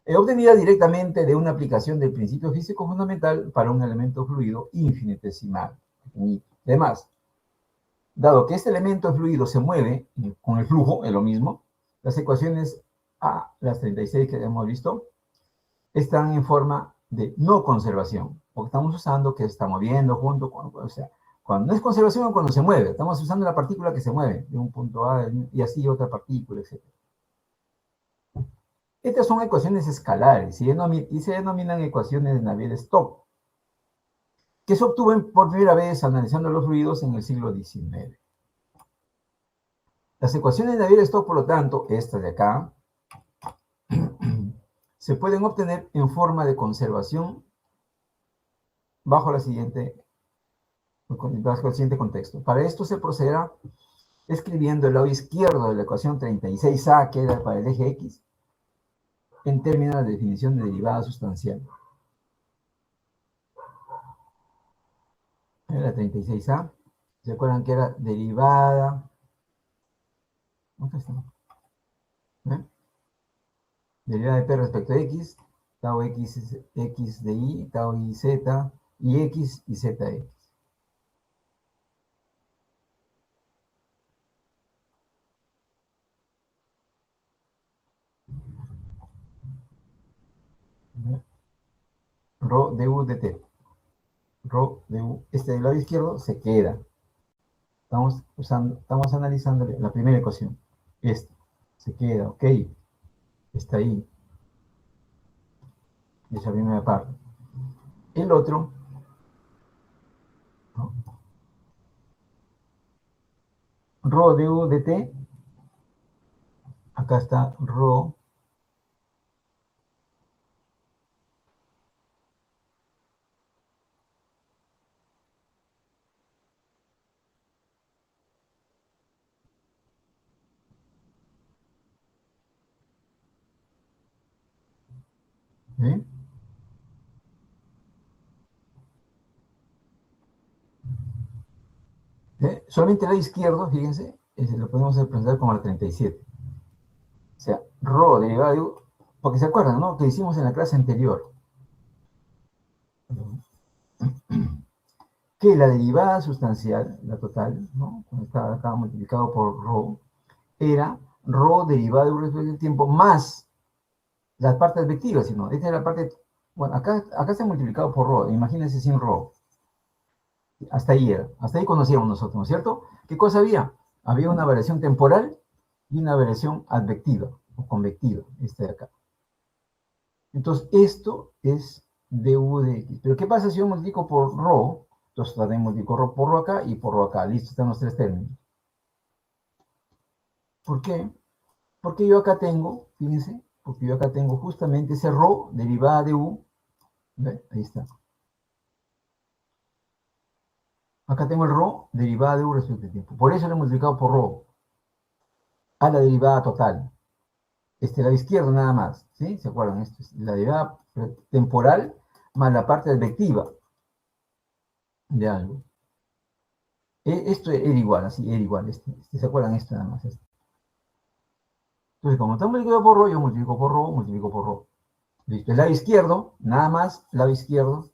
Obtenidas directamente de una aplicación del principio físico fundamental para un elemento fluido infinitesimal. Además, dado que este elemento fluido se mueve con el flujo, es lo mismo, las ecuaciones A, las 36 que hemos visto, están en forma de no conservación, porque estamos usando que se está moviendo junto con, o sea, cuando no es conservación o cuando se mueve, estamos usando la partícula que se mueve de un punto A y así otra partícula, etc. Estas son ecuaciones escalares y se denominan ecuaciones de Navier-Stokes, que se obtuvo por primera vez analizando los fluidos en el siglo XIX. Las ecuaciones de Navier-Stokes, por lo tanto, estas de acá, se pueden obtener en forma de conservación bajo el siguiente contexto. Para esto se procederá escribiendo el lado izquierdo de la ecuación 36A, que era para el eje X, en términos de definición de derivada sustancial. Era 36A. ¿Se acuerdan que era derivada? ¿Dónde está? ¿Eh? Derivada de P respecto a X, tau X, X de Y, tau Y Z, y X y ZX. Rho de U de T. Rho de U. Este del lado izquierdo se queda. Estamos analizando la primera ecuación. Esta. Se queda, ok. Está ahí. Esa primera parte. El otro ¿no? Rho de U de T, acá está Rho ¿sí? Solamente el lado izquierdo, fíjense, lo podemos representar como la 37. O sea, Rho derivada de U, porque se acuerdan, ¿no? Que hicimos en la clase anterior. Que la derivada sustancial, la total, ¿no? Cuando estaba acá multiplicado por Rho, era Rho derivada de U respecto del tiempo más las partes vectivas, sino esta es la parte, bueno, acá está multiplicado por Rho, imagínense sin Rho. Hasta ahí era, hasta ahí conocíamos nosotros, ¿no es cierto? ¿Qué cosa había? Había una variación temporal y una variación advectiva o convectiva, esta de acá. Entonces, esto es du de x. Pero ¿qué pasa si yo multiplico por rho? Entonces también multiplico rho por rho acá y por rho acá. Listo, están los tres términos. ¿Por qué? Porque yo acá tengo, fíjense, porque yo acá tengo justamente ese rho derivada de u. ¿Ve? Ahí está. Acá tengo el rho derivada de u respecto al tiempo. Por eso lo he multiplicado por rho a la derivada total. Lado izquierdo nada más, ¿sí? ¿Se acuerdan? Esto es la derivada temporal más la parte advectiva de algo. Esto era igual, así, era igual. ¿Se acuerdan? Esto nada más. Entonces, como está multiplicado por rho, yo multiplico por rho, multiplico por rho. Listo. El lado izquierdo, nada más, lado izquierdo.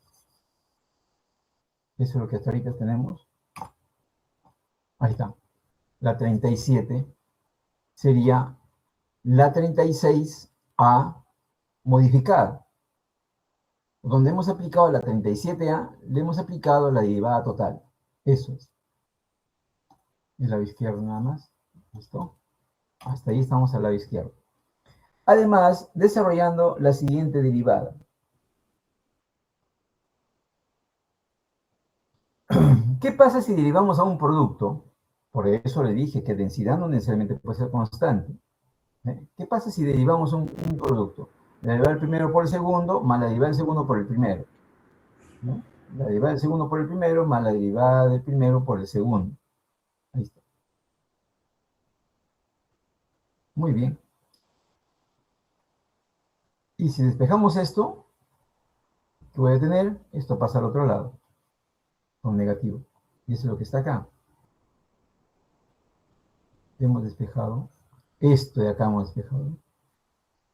Eso es lo que hasta ahorita tenemos. Ahí está. La 37 sería la 36A modificada. Donde hemos aplicado la 37A, le hemos aplicado la derivada total. Eso es. El lado izquierdo nada más. ¿Listo? Hasta ahí estamos al lado izquierdo. Además, desarrollando la siguiente derivada. ¿Qué pasa si derivamos a un producto? Por eso le dije que densidad no necesariamente puede ser constante. ¿Qué pasa si derivamos un producto? La derivada del primero por el segundo, más la derivada del segundo por el primero. ¿No? La derivada del segundo por el primero, más la derivada del primero por el segundo. Ahí está. Muy bien. Y si despejamos esto, ¿qué voy a tener? Esto pasa al otro lado, con negativo. Y eso es lo que está acá. Hemos despejado. Esto de acá hemos despejado.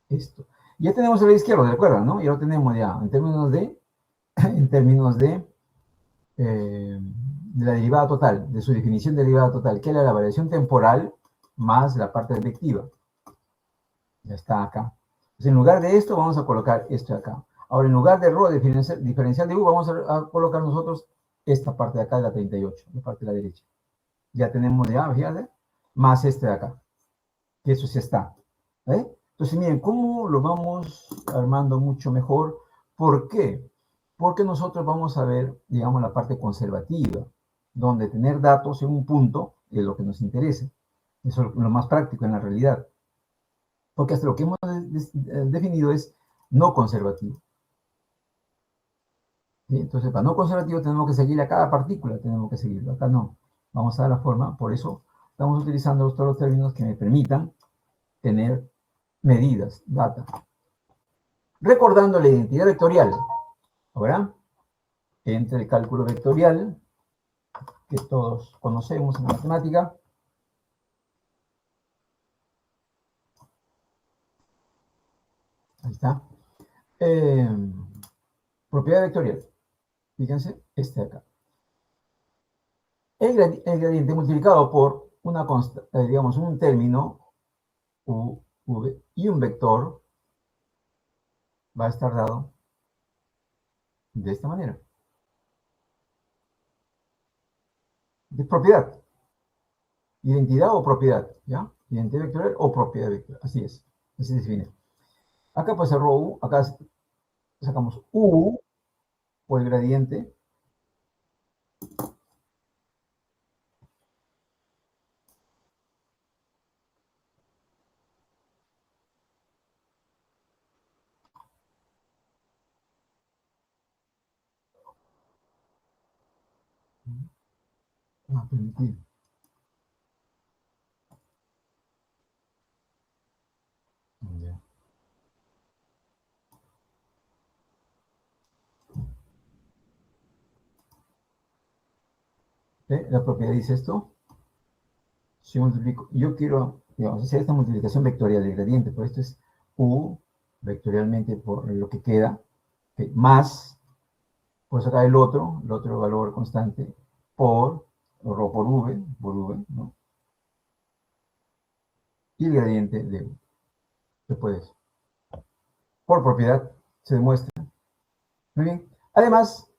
Esto. Ya tenemos el lado izquierdo, ¿de acuerdo? ¿No? Ya lo tenemos ya en términos de, en términos de la derivada total, de su definición de derivada total, que era la variación temporal más la parte advectiva. Ya está acá. Entonces, en lugar de esto, vamos a colocar esto de acá. Ahora, en lugar de rho diferencial de u, vamos a colocar nosotros esta parte de acá de la 38, la parte de la derecha. Ya tenemos ya, fíjate, más este de acá. Que eso sí está. ¿Eh? Entonces, miren, ¿cómo lo vamos armando mucho mejor? ¿Por qué? Porque nosotros vamos a ver, digamos, la parte conservativa, donde tener datos en un punto es lo que nos interesa. Eso es lo más práctico en la realidad. Porque hasta lo que hemos definido es no conservativo. ¿Sí? Entonces, para no conservativo tenemos que seguir a cada partícula, tenemos que seguirlo. Acá no. Vamos a dar la forma, por eso estamos utilizando todos los términos que me permitan tener medidas, data. Recordando la identidad vectorial. Ahora, entre el cálculo vectorial, que todos conocemos en la matemática, ahí está, propiedad vectorial. Fíjense, este de acá. El gradiente multiplicado por una digamos, un término, u, v, y un vector, va a estar dado de esta manera. De propiedad. Identidad o propiedad, ¿ya? Identidad vectorial o propiedad vectorial, así es. Así se define. Acá puede ser rho u, acá sacamos u por el gradiente Permitir. Ya. La propiedad dice esto. Si multiplico, yo quiero, digamos, hacer esta multiplicación vectorial del gradiente, pues esto es U vectorialmente por lo que queda, más, pues acá el otro valor constante, por V, ¿no? Y el gradiente de U. Después de eso. Por propiedad se demuestra. Muy bien. Además,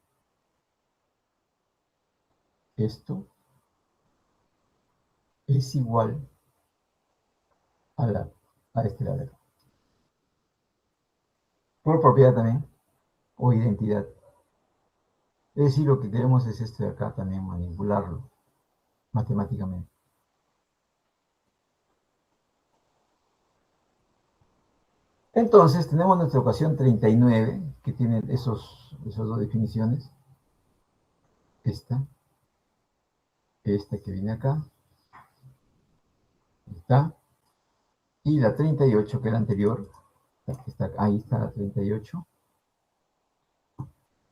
esto es igual a este lado. Por propiedad también, o identidad. Es decir, lo que queremos es esto de acá también, manipularlo matemáticamente. Entonces, tenemos nuestra ecuación 39, que tiene esas dos definiciones. Esta que viene acá. Está. Y la 38, que es la anterior. Ahí está la 38.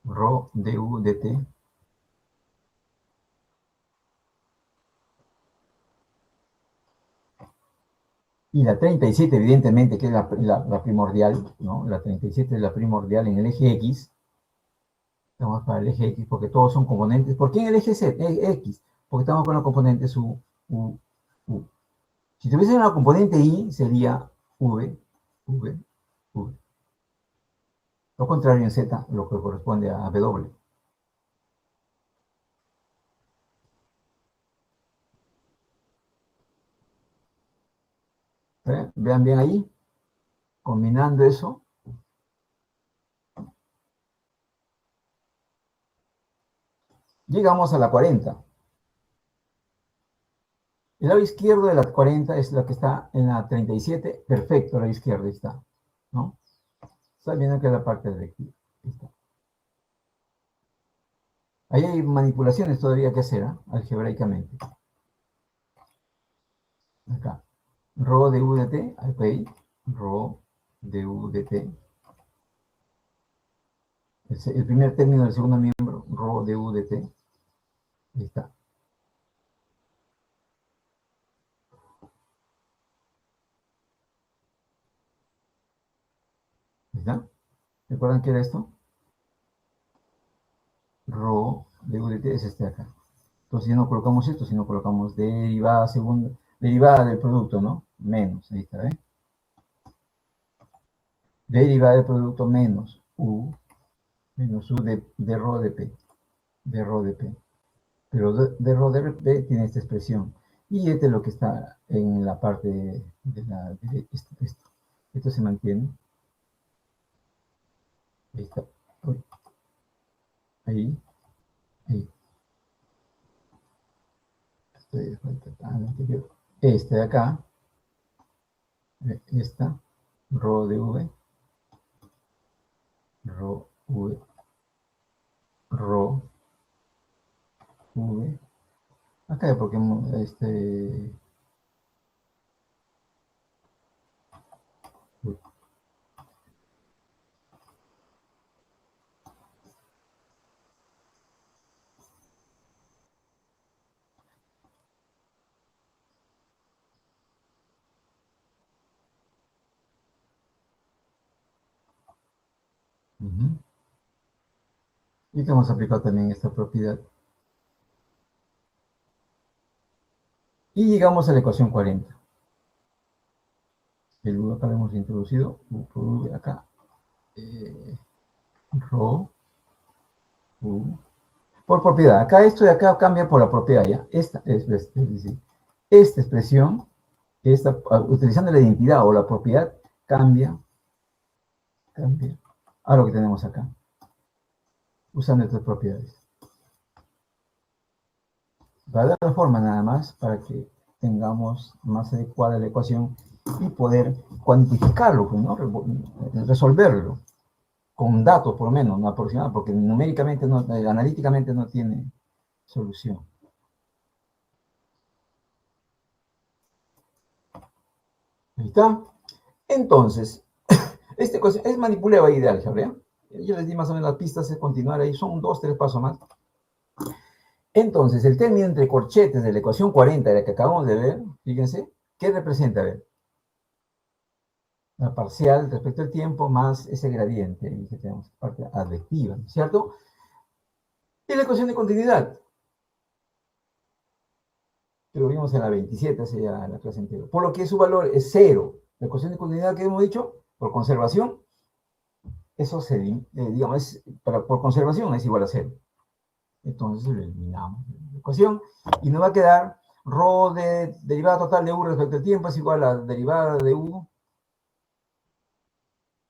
Rho du dt. Y la 37, evidentemente, que es la primordial, ¿no? La 37 es la primordial en el eje X. Estamos para el eje X porque todos son componentes. ¿Por qué en el eje X? Porque estamos con los componentes U. Si tuviese una componente Y, sería V. Lo contrario en Z, lo que corresponde a W. Vean bien ahí. Combinando eso. Llegamos a la 40. El lado izquierdo de la 40 es la que está en la 37. Perfecto, la izquierda está, ¿no? Está viendo que es la parte de aquí. Está. Ahí hay manipulaciones todavía que hacer, ¿eh? Algebraicamente. Acá. Rho de U de T, ok. Rho de U de T. El primer término del segundo miembro, Rho de U de T. Ahí está. ¿Está? ¿Recuerdan qué era esto? Rho de U de T es este de acá. Entonces ya no colocamos esto, sino colocamos derivada segunda, derivada del producto, ¿no? Menos, ahí está, ¿eh? Derivada del producto menos U de rho de P. De rho de P. Pero de rho de P tiene esta expresión. Y este es lo que está en la parte de esto. Esto se mantiene. Ahí está. Ahí. Este de acá. Esta. Rho de V. Rho V. Rho V. Acá porque y que hemos aplicado también esta propiedad. Y llegamos a la ecuación 40. El U acá lo hemos introducido, U por V acá, Rho, U, por propiedad. Acá esto de acá cambia por la propiedad, ¿ya? Esta es decir, esta expresión, utilizando la identidad o la propiedad, cambia a lo que tenemos acá, usando estas propiedades. Va a dar la forma nada más para que tengamos más adecuada la ecuación y poder cuantificarlo, ¿no? Resolverlo con datos por lo menos, no aproximado, porque numéricamente, analíticamente no tiene solución. Ahí está. Entonces, esta ecuación es manipulable ahí de álgebra, ¿ya? Yo les di más o menos las pistas de continuar ahí, son 2, 3 pasos más. Entonces, el término entre corchetes de la ecuación 40, de la que acabamos de ver, fíjense, ¿qué representa? A ver, la parcial respecto al tiempo más ese gradiente, ahí que tenemos parte advectiva, ¿no es cierto? Y la ecuación de continuidad, que lo vimos en la 27, hace ya la clase anterior. Por lo que su valor es 0. La ecuación de continuidad que hemos dicho, por conservación, eso se, digamos, por conservación es igual a 0. Entonces lo eliminamos de la ecuación y nos va a quedar ρ de derivada total de u respecto al tiempo es igual a derivada de u,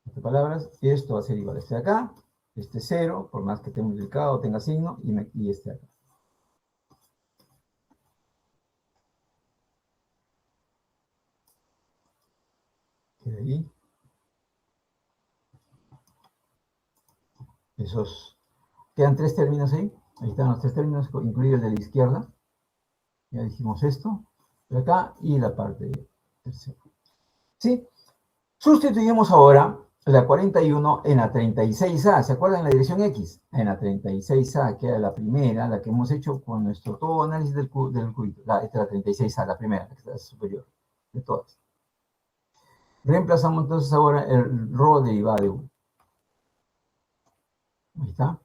en otras palabras, esto va a ser igual a este de acá, este 0, por más que esté multiplicado, tenga signo, y este de acá. Queda ahí. Esos, quedan 3 términos ahí. Ahí están los 3 términos, incluido el de la izquierda. Ya dijimos esto, de acá, y la parte tercera. ¿Sí? Sustituimos ahora la 41 en la 36A. ¿Se acuerdan la dirección X? En la 36A, que era la primera, la que hemos hecho con nuestro todo análisis del cubito. Esta es la 36A, la primera, la que está superior de todas. Reemplazamos entonces ahora el ρ derivada de u. Ahí está.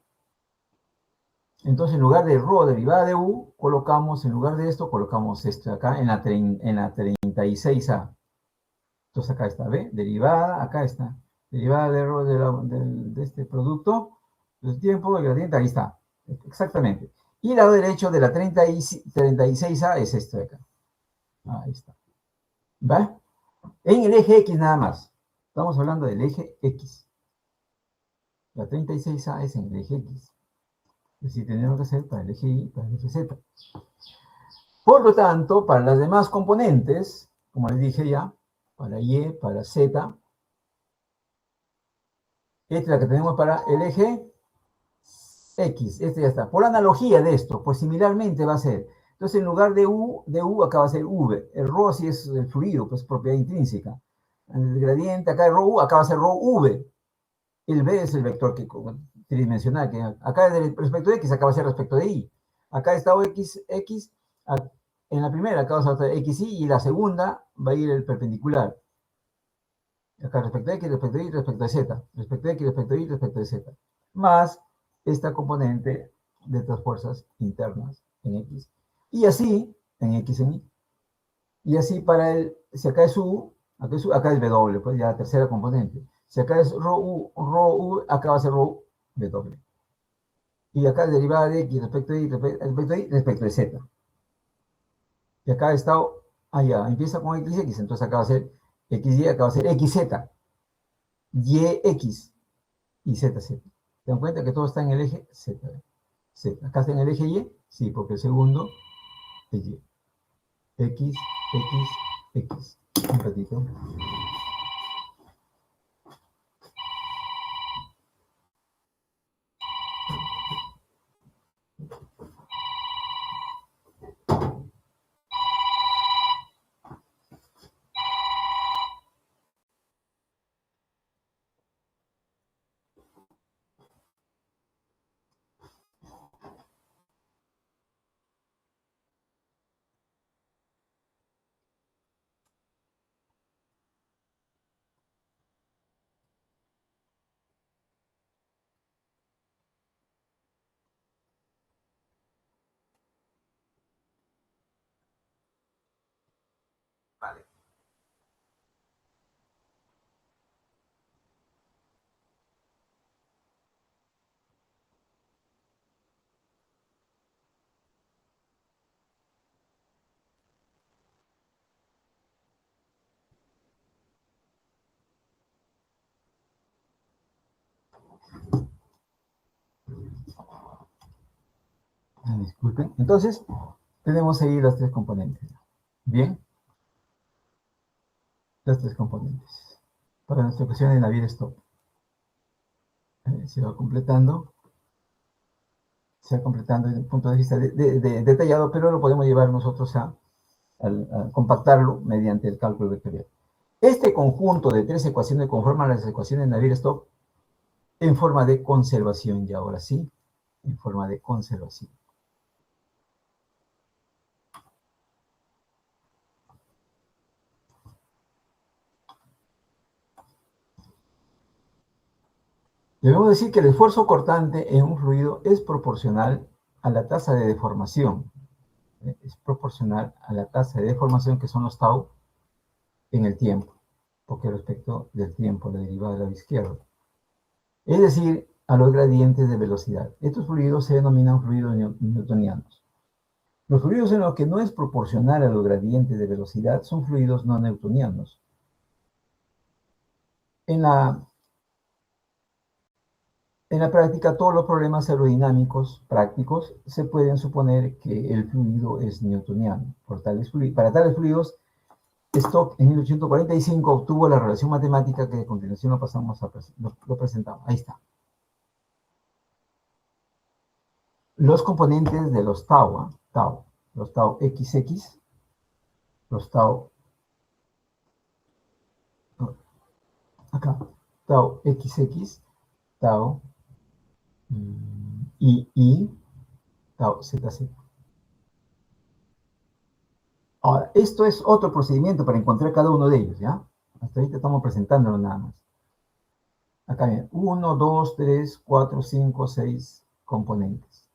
Entonces, en lugar de ρ derivada de u, colocamos, en lugar de esto, colocamos esto acá en la 36A. Entonces, acá está, ¿ve? Derivada, acá está. Derivada de ρ de este producto, del tiempo, el gradiente, ahí está. Exactamente. Y el lado derecho de la 36A es esto de acá. Ahí está. ¿Va? En el eje X nada más. Estamos hablando del eje X. La 36A es en el eje X. Es decir, tenemos que hacer para el eje Y, para el eje Z. Por lo tanto, para las demás componentes, como les dije ya, para Y, para Z, esta es la que tenemos para el eje X, este ya está. Por analogía de esto, pues similarmente va a ser. Entonces, en lugar de U acá va a ser V. El ρ sí es el fluido, pues propiedad intrínseca. El gradiente acá de ρ U, acá va a ser ρ V. El V es el vector tridimensional, que acá es respecto de X, acá va a ser respecto de Y. Acá está X, en la primera acá va a ser XY y la segunda va a ir el perpendicular. Acá respecto de X, respecto de Y, respecto de Z. Respecto de X, respecto de Y, respecto de Z. Más esta componente de estas fuerzas internas en X. Y así, en X en Y. Y así para el, si acá es U, acá es W, pues ya la tercera componente. Si acá es ρ U, acá va a ser ρ W. Y acá es derivada de X respecto de Y, respecto de Z. Y acá está, allá, empieza con XX, entonces acá va a ser XY, acá va a ser XZ, YX y ZZ. ¿Se dan cuenta que todo está en el eje Z? Z. ¿Acá está en el eje Y? Sí, porque el segundo es Y. X, X, X. Un ratito. Vale. Disculpen. Entonces, tenemos ahí las tres componentes. Bien, las tres componentes. Para nuestra ecuación de Navier-Stokes. Se va completando. se va completando desde un punto de vista detallado, pero lo podemos llevar nosotros a compactarlo mediante el cálculo vectorial. Este conjunto de 3 ecuaciones conforman las ecuaciones de Navier-Stokes en forma de conservación, y ahora sí, en forma de conservación. Debemos decir que el esfuerzo cortante en un fluido es proporcional a la tasa de deformación. Es proporcional a la tasa de deformación, que son los tau, en el tiempo, porque respecto del tiempo, la derivada del lado izquierdo. Es decir, a los gradientes de velocidad. Estos fluidos se denominan fluidos newtonianos. Los fluidos en los que no es proporcional a los gradientes de velocidad son fluidos no newtonianos. En la práctica, todos los problemas aerodinámicos prácticos se pueden suponer que el fluido es newtoniano. Para tales fluidos, Stokes en 1845 obtuvo la relación matemática que a continuación lo presentamos. Ahí está. Los componentes de los tau, los tau XX, los tau, acá, tau XX, tau II, tau ZZ. Ahora, esto es otro procedimiento para encontrar cada uno de ellos, ¿ya? Hasta ahorita estamos presentándolo nada más. Acá bien, 1, 2, 3, 4, 5, 6 componentes.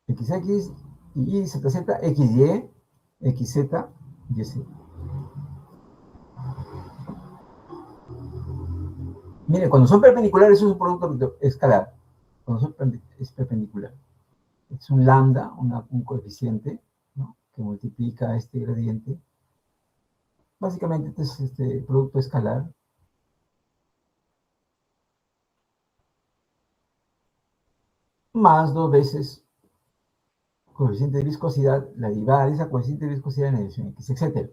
XX, Y, ZZ, XY, XZ, YZ. Mire, cuando son perpendiculares es un producto escalar. Cuando es perpendicular. Es un lambda, un coeficiente, ¿no?, que multiplica este gradiente. Básicamente este es este producto escalar. Más 2 veces coeficiente de viscosidad, la derivada de esa coeficiente de viscosidad en la dirección X, etc.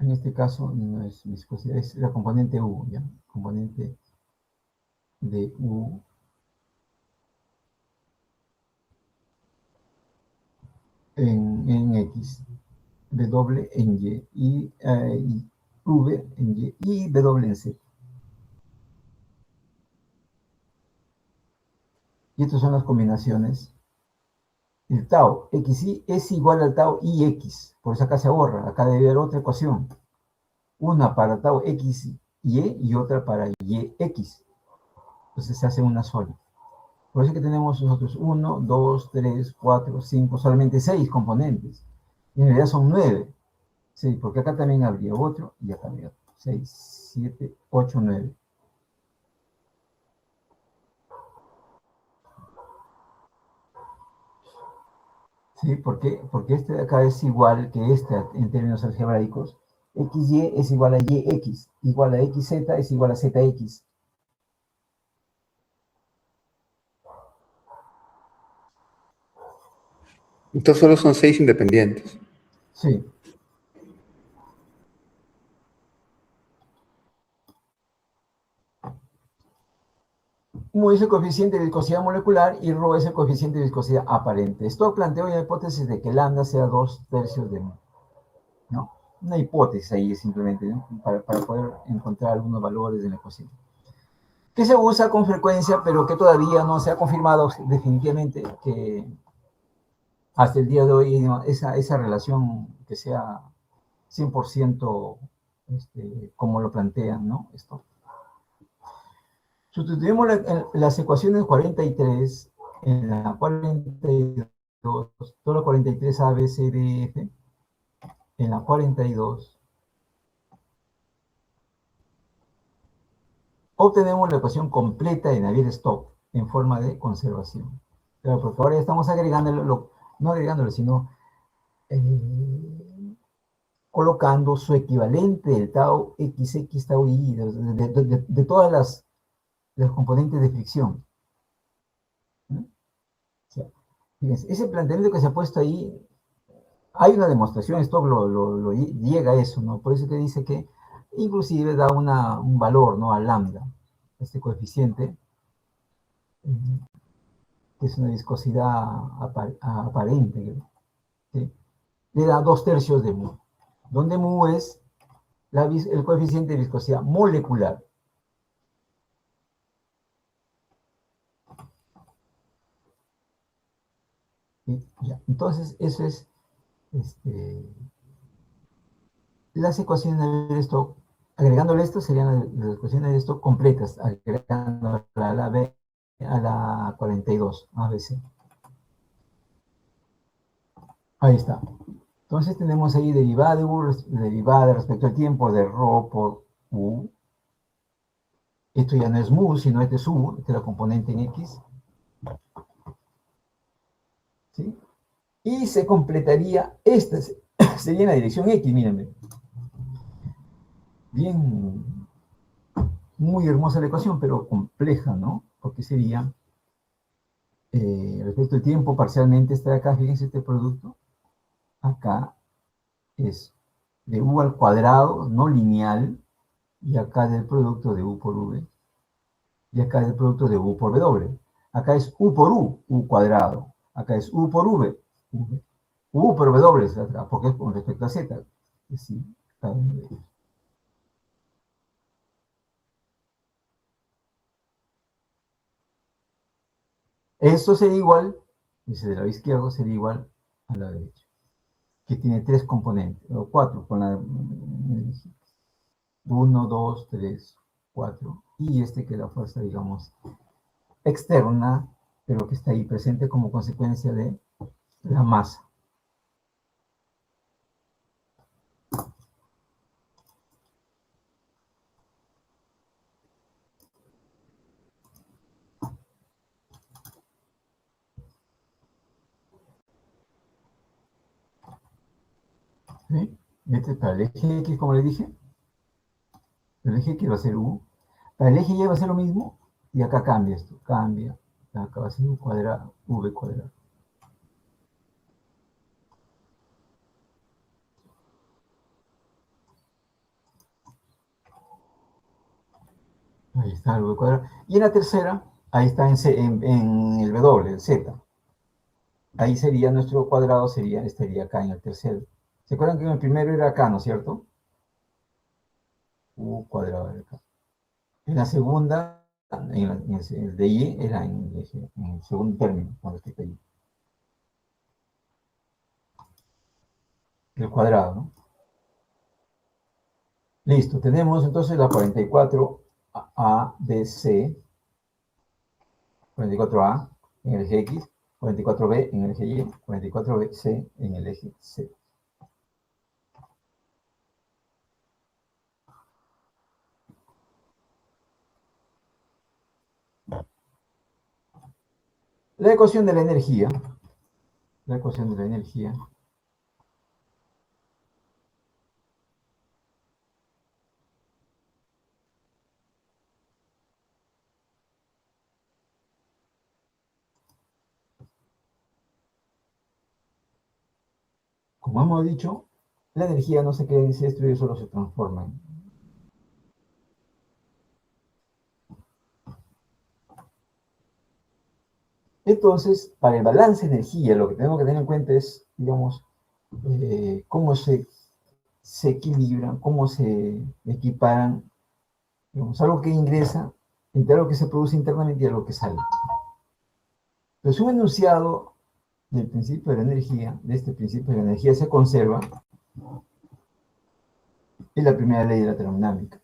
En este caso no es viscosidad, es la componente U, ¿ya? Componente de U en X, W en Y, y V en Y, y W en Z. Y estas son las combinaciones. El tau xy es igual al tau ix, por eso acá se ahorra, acá debe haber otra ecuación. Una para tau xy y otra para yx. Entonces se hace una sola. Por eso que tenemos nosotros 1, 2, 3, 4, 5, solamente 6 componentes. Y en realidad son 9. Sí, porque acá también habría otro y acá habría otro. 6, 7, 8, 9. ¿Sí? Porque este de acá es igual que este en términos algebraicos. XY es igual a YX, igual a XZ es igual a ZX. Estos solo son 6 independientes. Sí. Mu es el coeficiente de viscosidad molecular y ρ es el coeficiente de viscosidad aparente. Esto plantea una hipótesis de que lambda sea 2/3 de mu, ¿no? Una hipótesis ahí simplemente, ¿no?, para poder encontrar algunos valores de la ecuación, que se usa con frecuencia, pero que todavía no se ha confirmado definitivamente que hasta el día de hoy, ¿no?, esa relación que sea 100% como lo plantean, ¿no? Esto. Sustituimos las ecuaciones 43 en la 42, toda la 43 A, B, C, D, F, en la 42, obtenemos la ecuación completa de Navier-Stokes en forma de conservación. Claro, porque ahora ya estamos agregándolo, no agregándolo, sino colocando su equivalente del tau XX, tau Y, de todas las componentes de fricción. ¿No? O sea, fíjense, ese planteamiento que se ha puesto ahí, hay una demostración, esto lo llega a eso, ¿no? Por eso que dice que inclusive da un valor, ¿no?, a lambda. este coeficiente, que es una viscosidad aparente, ¿sí? Le da 2/3 de mu, donde mu es el coeficiente de viscosidad molecular. ¿Sí? Ya. Entonces, eso es las ecuaciones de Navier-Stokes. Agregándole esto serían las ecuaciones de Stokes completas, agregando a la B a la 42, ABC. Ahí está. Entonces tenemos ahí derivada de U, derivada respecto al tiempo de ρ por U. Esto ya no es mu, sino este es U, esta es la componente en X. ¿Sí? Y se completaría, esta sería en la dirección X, mírenme. Bien, muy hermosa la ecuación, pero compleja, ¿no? Porque sería, respecto al tiempo, parcialmente está acá, fíjense este producto. Acá es de U al cuadrado, no lineal, y acá del producto de U por V, y acá del producto de U por W. Acá es U por U cuadrado. Acá es U por V, U por W, porque es con respecto a Z. Es decir, cada uno de ellos. Esto sería igual, dice del lado izquierdo, sería igual a la derecha, que tiene 3 componentes, o 4, con la 1, 2, 3, 4, y este que es la fuerza, digamos, externa, pero que está ahí presente como consecuencia de la masa. ¿Sí? Este para el eje X, como le dije, el eje X va a ser U. Para el eje Y va a ser lo mismo, y acá cambia esto, cambia. Acá va a ser U cuadrado, V cuadrado. Ahí está el V cuadrado. Y en la tercera, ahí está en el W, el Z. Ahí sería nuestro cuadrado, estaría acá en el tercero. ¿Se acuerdan que en el primero era acá, no es cierto? U cuadrado era acá. En la segunda, en el de Y, era en el segundo término, cuando esté ahí. El cuadrado, ¿no? Listo, tenemos entonces la 44ABC, 44A en el eje X, 44B en el eje Y, 44C en el eje Z. La ecuación de la energía, como hemos dicho, la energía no se crea ni se destruye, solo se transforma. Entonces, para el balance de energía, lo que tenemos que tener en cuenta es, digamos, cómo se equilibran, cómo se equiparan, digamos, algo que ingresa entre algo que se produce internamente y algo que sale. Entonces, un enunciado del principio de la energía, de este principio de la energía, se conserva, es la primera ley de la termodinámica.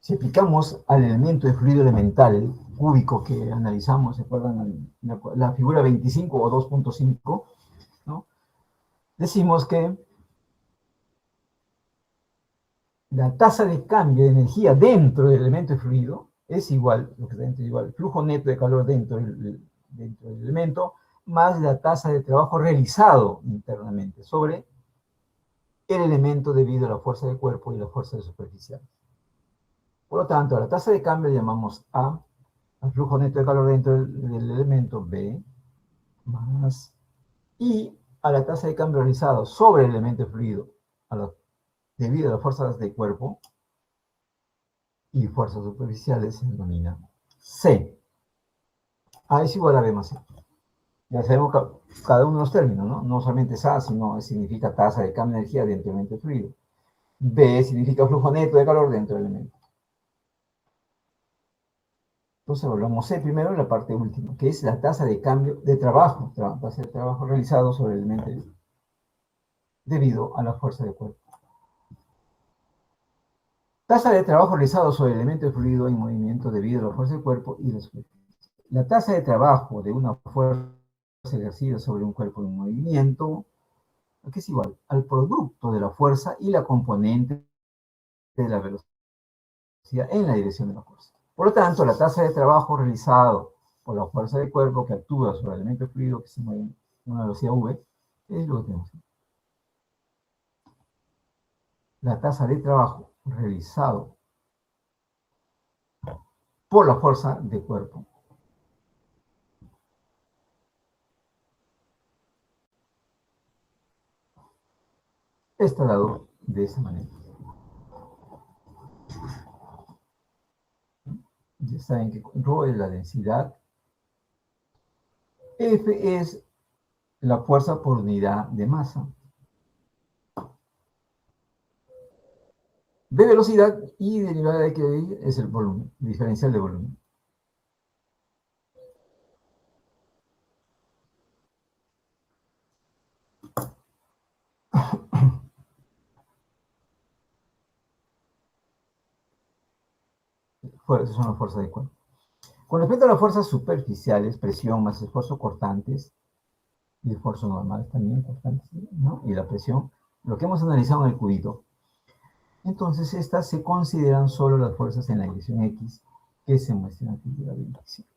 Si aplicamos al elemento de fluido elemental cúbico que analizamos, ¿se acuerdan? La figura 25 o 2.5, ¿no? Decimos que la tasa de cambio de energía dentro del elemento de fluido es igual, lo que está dentro es igual, el flujo neto de calor dentro del elemento, más la tasa de trabajo realizado internamente sobre el elemento debido a la fuerza de cuerpo y la fuerza de superficial. Por lo tanto, a la tasa de cambio le llamamos A, al flujo neto de calor dentro del elemento B, más, y a la tasa de cambio realizado sobre el elemento fluido, a la debido a las fuerzas de cuerpo y fuerzas superficiales se denomina C. A es igual a B más C. Ya sabemos cada uno de los términos, ¿no? No solamente es A, sino significa tasa de cambio de energía dentro del elemento fluido. B significa flujo neto de calor dentro del elemento. Entonces hablamos C primero en la parte última, que es la tasa de cambio de trabajo, tasa de trabajo realizado sobre el elemento debido a la fuerza de cuerpo. Tasa de trabajo realizado sobre el elemento de fluido en movimiento debido a la fuerza de cuerpo y la superficie. La tasa de trabajo de una fuerza ejercida sobre un cuerpo en movimiento, que es igual al producto de la fuerza y la componente de la velocidad en la dirección de la fuerza. Por lo tanto, la tasa de trabajo realizado por la fuerza de cuerpo que actúa sobre el elemento fluido que se mueve a una velocidad v es lo que tenemos. La tasa de trabajo realizado por la fuerza de cuerpo está dado de esa manera. Ya saben que ρ es la densidad, F es la fuerza por unidad de masa, B velocidad y derivada de que es el volumen, diferencial de volumen. Esas son las fuerzas de cuerpo. Con respecto a las fuerzas superficiales, presión más esfuerzo cortantes, y esfuerzo normal también cortantes, ¿no? Y la presión, lo que hemos analizado en el cubito, entonces estas se consideran solo las fuerzas en la dirección X que se muestran en la figura 25.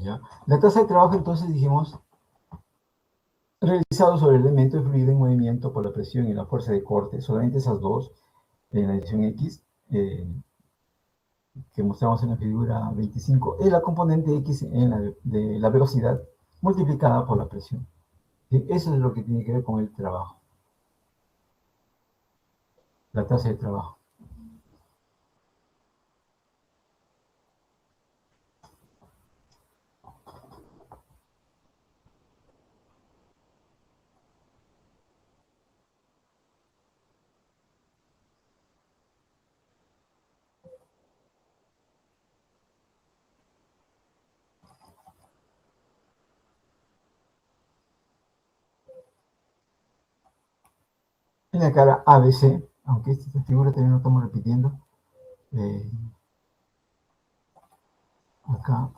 ¿Ya? La tasa de trabajo, entonces dijimos, realizado sobre el elemento de fluido en movimiento por la presión y la fuerza de corte, solamente esas dos, en la dirección X, que mostramos en la figura 25, es la componente X de la velocidad multiplicada por la presión. ¿Sí? Eso es lo que tiene que ver con el trabajo, la tasa de trabajo. En la cara ABC, aunque esta figura también lo estamos repitiendo, acá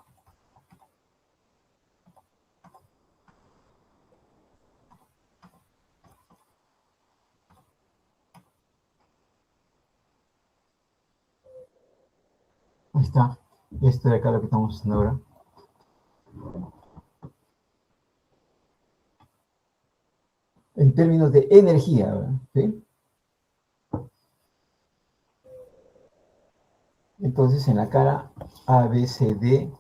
ahí está, esto de acá lo que estamos haciendo ahora. En términos de energía, ¿verdad? ¿Sí? Entonces, en la cara ABCD,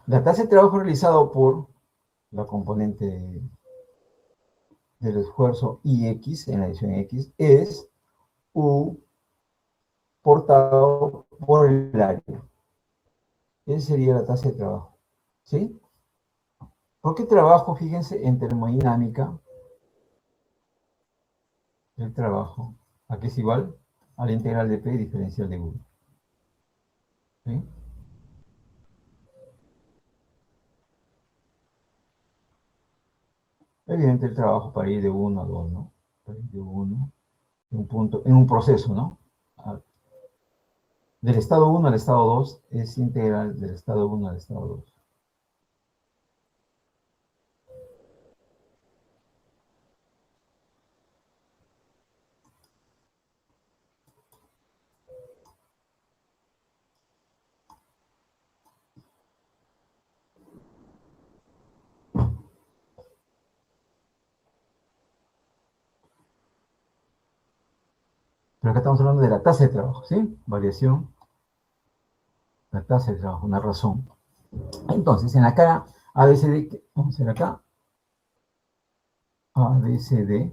la tasa de trabajo realizado por la componente del esfuerzo IX en la dirección X es U portado por el área. Esa sería la tasa de trabajo. ¿Sí? ¿Por qué trabajo? Fíjense, en termodinámica el trabajo, a que es igual a la integral de P diferencial de 1. ¿Sí? Evidente el trabajo para ir de 1 a 2, ¿no? Para ir de 1, en un proceso, ¿no? Del estado 1 al estado 2 es integral del estado 1 al estado 2. Pero acá estamos hablando de la tasa de trabajo, ¿sí? Variación, la tasa de trabajo, una razón. Entonces, en la cara ABCD, vamos a hacer acá, ABCD,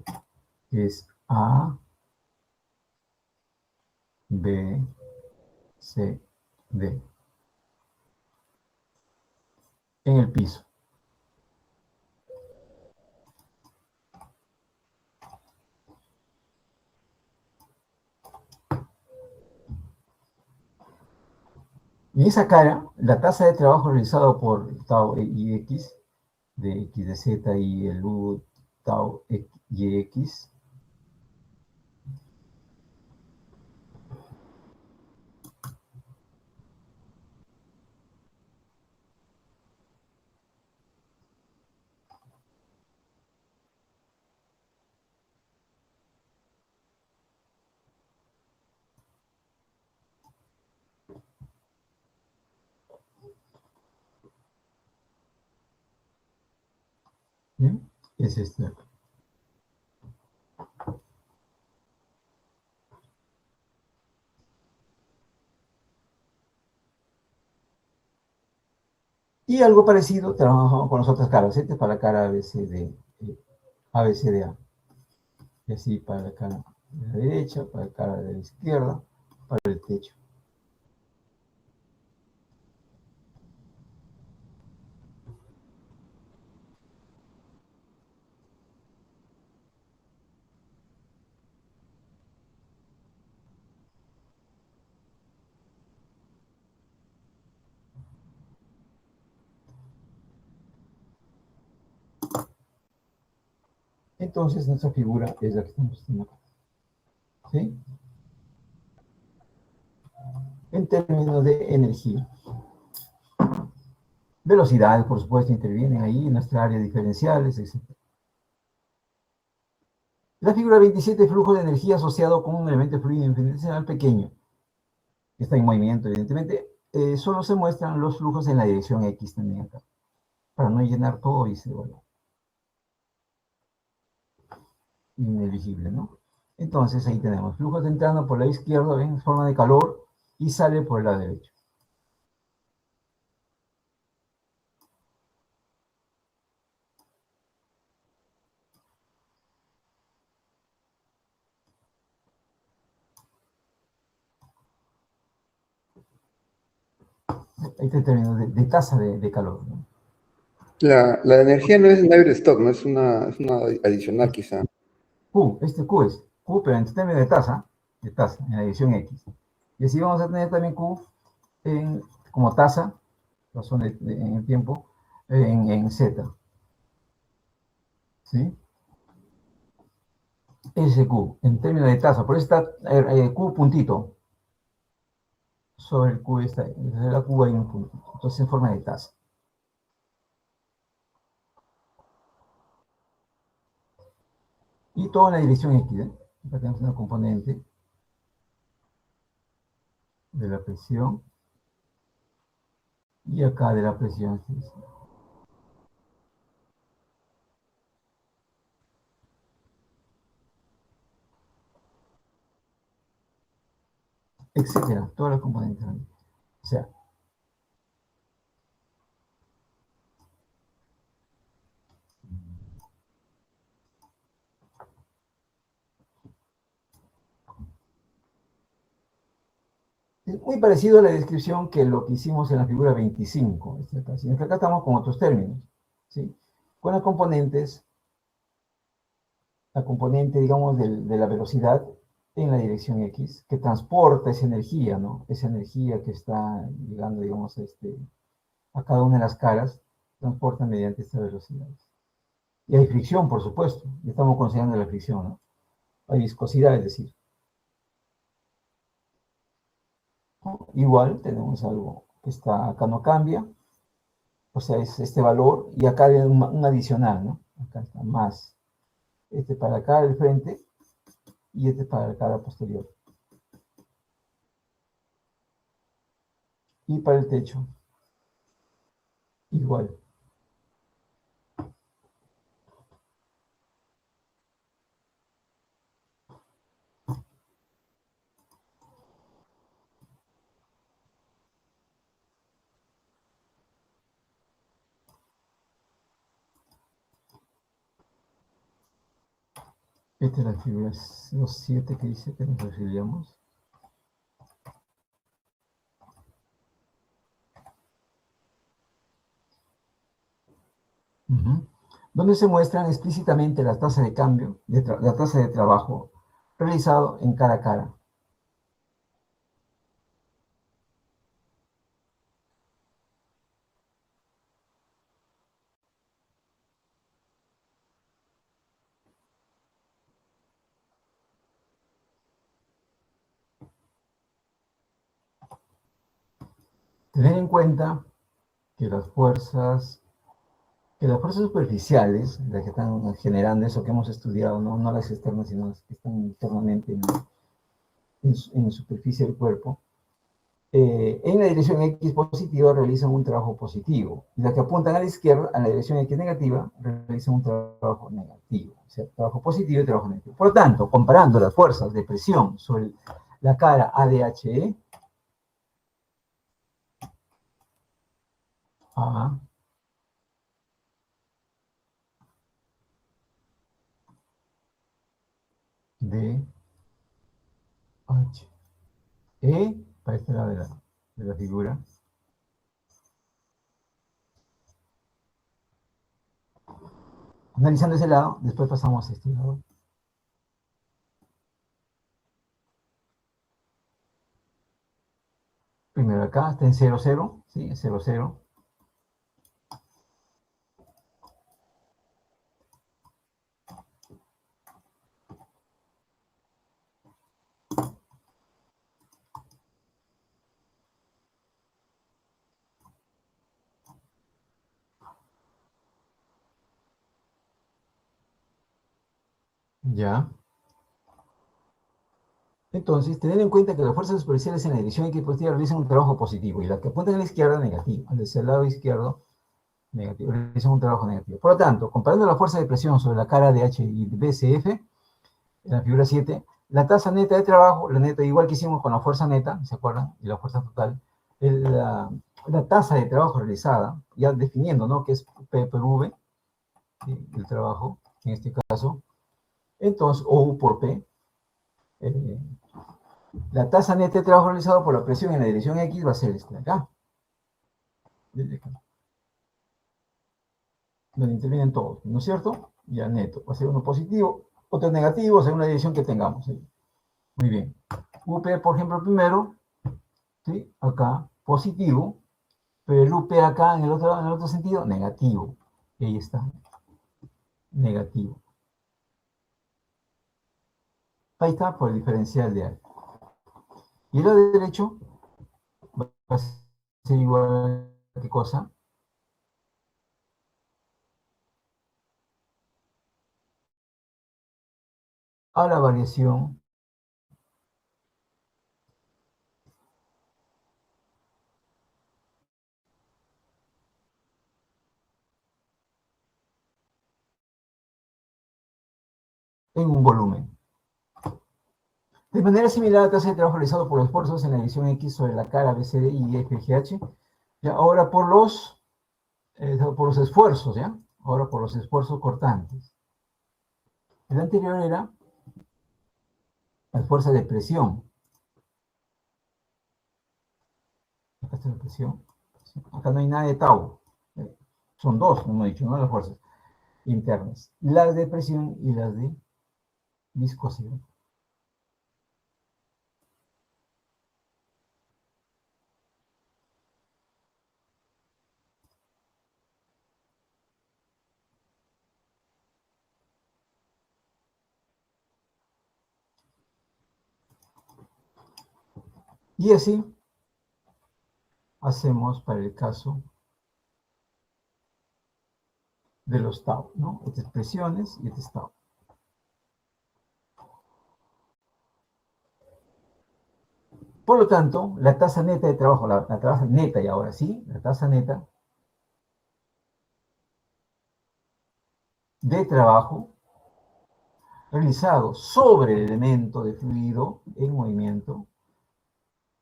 que es A, B, C, D, en el piso. En esa cara, la tasa de trabajo realizado por tau y x, de x de z y el u tau y x, ¿sí? Es esta. Y algo parecido trabajamos con las otras caras. Este es para la cara ABCD, ABCDA. Y así para la cara de la derecha, para la cara de la izquierda, para el techo. Entonces, nuestra figura es la que estamos haciendo acá. ¿Sí? En términos de energía. Velocidades, por supuesto, intervienen ahí, nuestra área diferenciales, etc. La figura 27, flujo de energía asociado con un elemento fluido infinitesimal pequeño, que está en movimiento, evidentemente. Solo se muestran los flujos en la dirección X también acá, para no llenar todo y se vuelva ineligible, ¿no? Entonces ahí tenemos flujos entrando por la izquierda, ven, en forma de calor, y sale por el lado derecho. Ahí está el término de tasa de calor, ¿no? La energía no es Navier-Stokes, ¿no? Es una adicional quizá. Q, este Q es Q, pero en términos de tasa, en la dirección X. Y así vamos a tener también Q como tasa, razón en el tiempo, en Z. ¿Sí? Ese Q, en términos de tasa, por eso está Q puntito. Sobre el Q está, sobre la Q hay un puntito. Entonces en forma de tasa. Y todo en la dirección X, ¿eh? Acá tenemos una componente de la presión y acá de la presión, etcétera, todas las componentes. O sea, es muy parecido a la descripción que lo que hicimos en la figura 25, sino que acá estamos con otros términos, ¿sí? Con las componentes la componente, digamos, de la velocidad en la dirección X, que transporta esa energía, ¿no? Esa energía que está llegando, digamos, a cada una de las caras, transporta mediante esta velocidad. Y hay fricción, por supuesto, y estamos considerando la fricción, ¿no? Hay viscosidad, es decir. ¿No? Igual tenemos algo que está, acá no cambia, o sea, es este valor, y acá hay un adicional, ¿no? Acá está más, este para acá del frente, y este para la cara posterior. Y para el techo, igual. Esta es la figura 7 que dice que nos refiriamos. Donde se muestran explícitamente las tasas de cambio, la tasa de trabajo realizado en cada cara. Tener en cuenta que las fuerzas superficiales, las que están generando eso que hemos estudiado, no las externas, sino las que están internamente en la superficie del cuerpo, en la dirección X positiva realizan un trabajo positivo, y las que apuntan a la izquierda, a la dirección X negativa, realizan un trabajo negativo, o sea, trabajo positivo y trabajo negativo. Por lo tanto, comparando las fuerzas de presión sobre la cara ADHE, A, D, H, E, para este lado de la figura, analizando ese lado, después pasamos a este lado. Primero acá está en 0, 0, ¿sí? 0, 0. Ya. Entonces, tener en cuenta que las fuerzas superficiales en la dirección X positiva realizan un trabajo positivo y las que apuntan a la izquierda, negativo. Hacia el lado izquierdo, negativo. Realizan un trabajo negativo. Por lo tanto, comparando la fuerza de presión sobre la cara de H y BCF, en la figura 7, la tasa neta de trabajo, la neta, igual que hicimos con la fuerza neta, ¿se acuerdan? Y la fuerza total, la tasa de trabajo realizada, ya definiendo, ¿no? Que es P por V, el trabajo, en este caso. Entonces, O U por P, la tasa neta de trabajo realizado por la presión en la dirección X va a ser esta de acá. Desde acá. Donde intervienen todos, ¿no es cierto? Ya neto. Va a ser uno positivo, otro negativo, según la dirección que tengamos. ¿Sí? Muy bien. UP, por ejemplo, primero, ¿sí? Acá, positivo, pero el UP acá, en el otro sentido, negativo. Y ahí está, negativo. Ahí está, por el diferencial de A. Y el lado derecho va a ser igual a qué cosa. A la variación en un volumen. De manera similar a la tasa de trabajo realizado por los esfuerzos en la dirección X sobre la cara BCD y FGH. Ya, ahora por los esfuerzos, ¿ya? Ahora por los esfuerzos cortantes. El anterior era la fuerza de presión. Acá está la presión. Acá no hay nada de tau. Son dos, como he dicho, ¿no? Las fuerzas internas. Las de presión y las de viscosidad. Y así hacemos para el caso de los tau, ¿no? Estas presiones y este tau. Por lo tanto, la tasa neta de trabajo, la tasa neta, y ahora sí, la tasa neta de trabajo realizado sobre el elemento de fluido en movimiento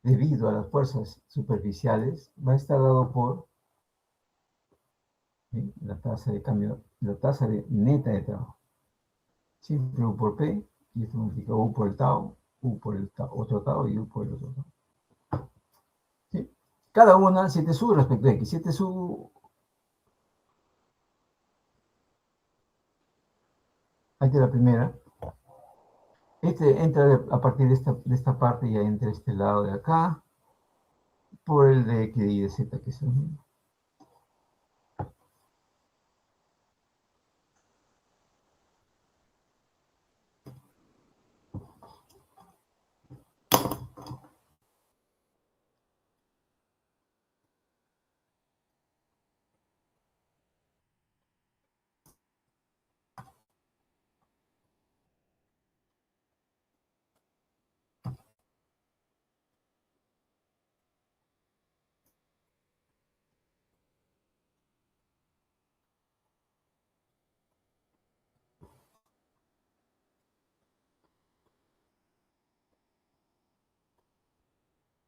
debido a las fuerzas superficiales va a estar dado por la tasa de cambio, la tasa de neta de trabajo. Siempre U por P, y esto significa U por el tau, U por el tau, otro tau y U por el otro tau. ¿Sí? Cada una, 7 su respecto a X. 7 su, ahí está la primera. Este entra a partir de esta parte y entra este lado de acá, por el de X y de Z, que es el mismo.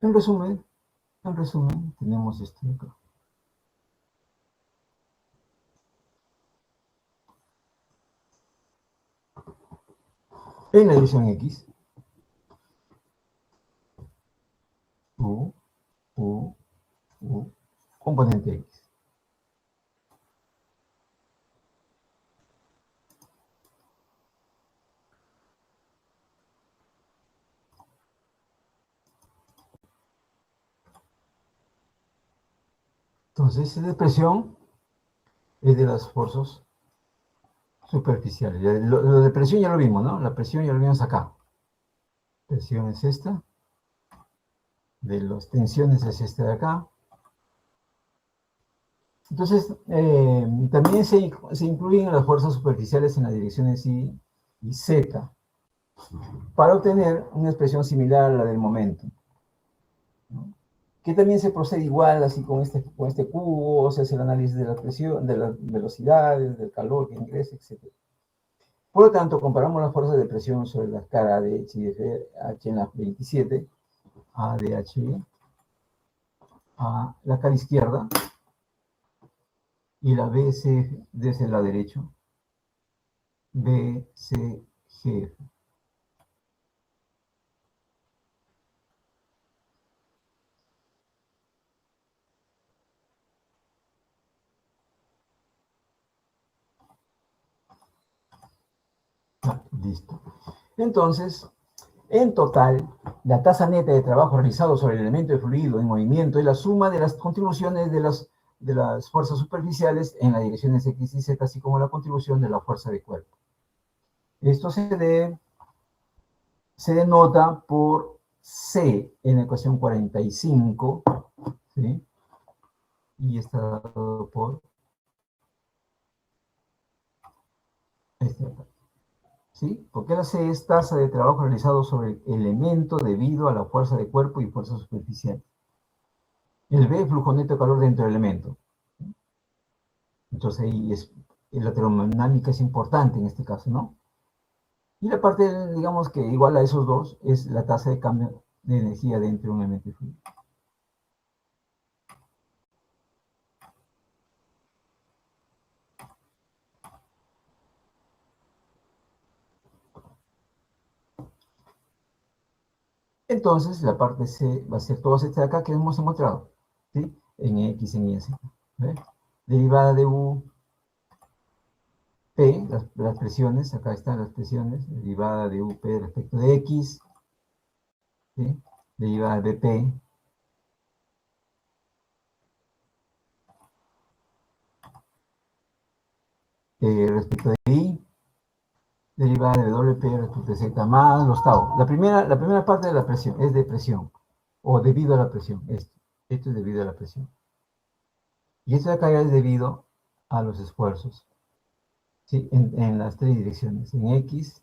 En resumen, tenemos esto acá. En la dirección X, U, U, U, componente X. Entonces, esa expresión es de las fuerzas superficiales. Lo de presión ya lo vimos, ¿no? La presión ya lo vimos acá. Presión es esta. De las tensiones es esta de acá. Entonces, también se incluyen las fuerzas superficiales en las direcciones Y y Z para obtener una expresión similar a la del momento, ¿no? Que también se procede igual, así con este cubo, se hace el análisis de la presión, de las velocidades, del calor que ingresa, etc. Por lo tanto, comparamos las fuerzas de presión sobre la cara de H y de H en la 27, A de H, a la cara izquierda, y la BC desde el lado derecho, BCGF. Listo. Entonces, en total, la tasa neta de trabajo realizado sobre el elemento de fluido en movimiento es la suma de las contribuciones de las fuerzas superficiales en las direcciones X y Z, así como la contribución de la fuerza de cuerpo. Esto se denota por C en la ecuación 45, ¿sí? Y está dado por este acá. ¿Sí? Porque la C es tasa de trabajo realizado sobre el elemento debido a la fuerza de cuerpo y fuerza superficial. El B, flujo neto de calor dentro del elemento. Entonces ahí la termodinámica es importante en este caso, ¿no? Y la parte, digamos que igual a esos dos, es la tasa de cambio de energía dentro de un elemento de fluido. Entonces, la parte C va a ser todo este de acá que hemos encontrado, ¿sí? En X, en Y, en Z. ¿Ve? Derivada de U P, las presiones, acá están las presiones, derivada de UP respecto de X, ¿sí? Derivada de BP, respecto de I, derivada de WP respecto de Z más los tau. La primera parte de la presión es de presión, o debido a la presión, esto es debido a la presión. Y esto de acá ya es debido a los esfuerzos, ¿sí? En las tres direcciones, en X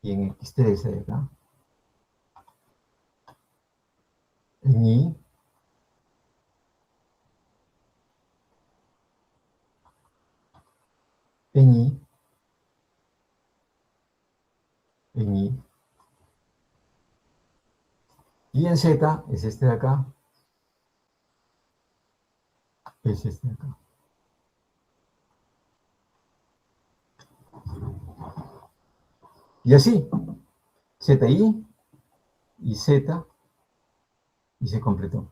y en X3 acá, en Y, en Y, en Y. Y en Z es este de acá, es este de acá. Y así, ZI y Z, y se completó.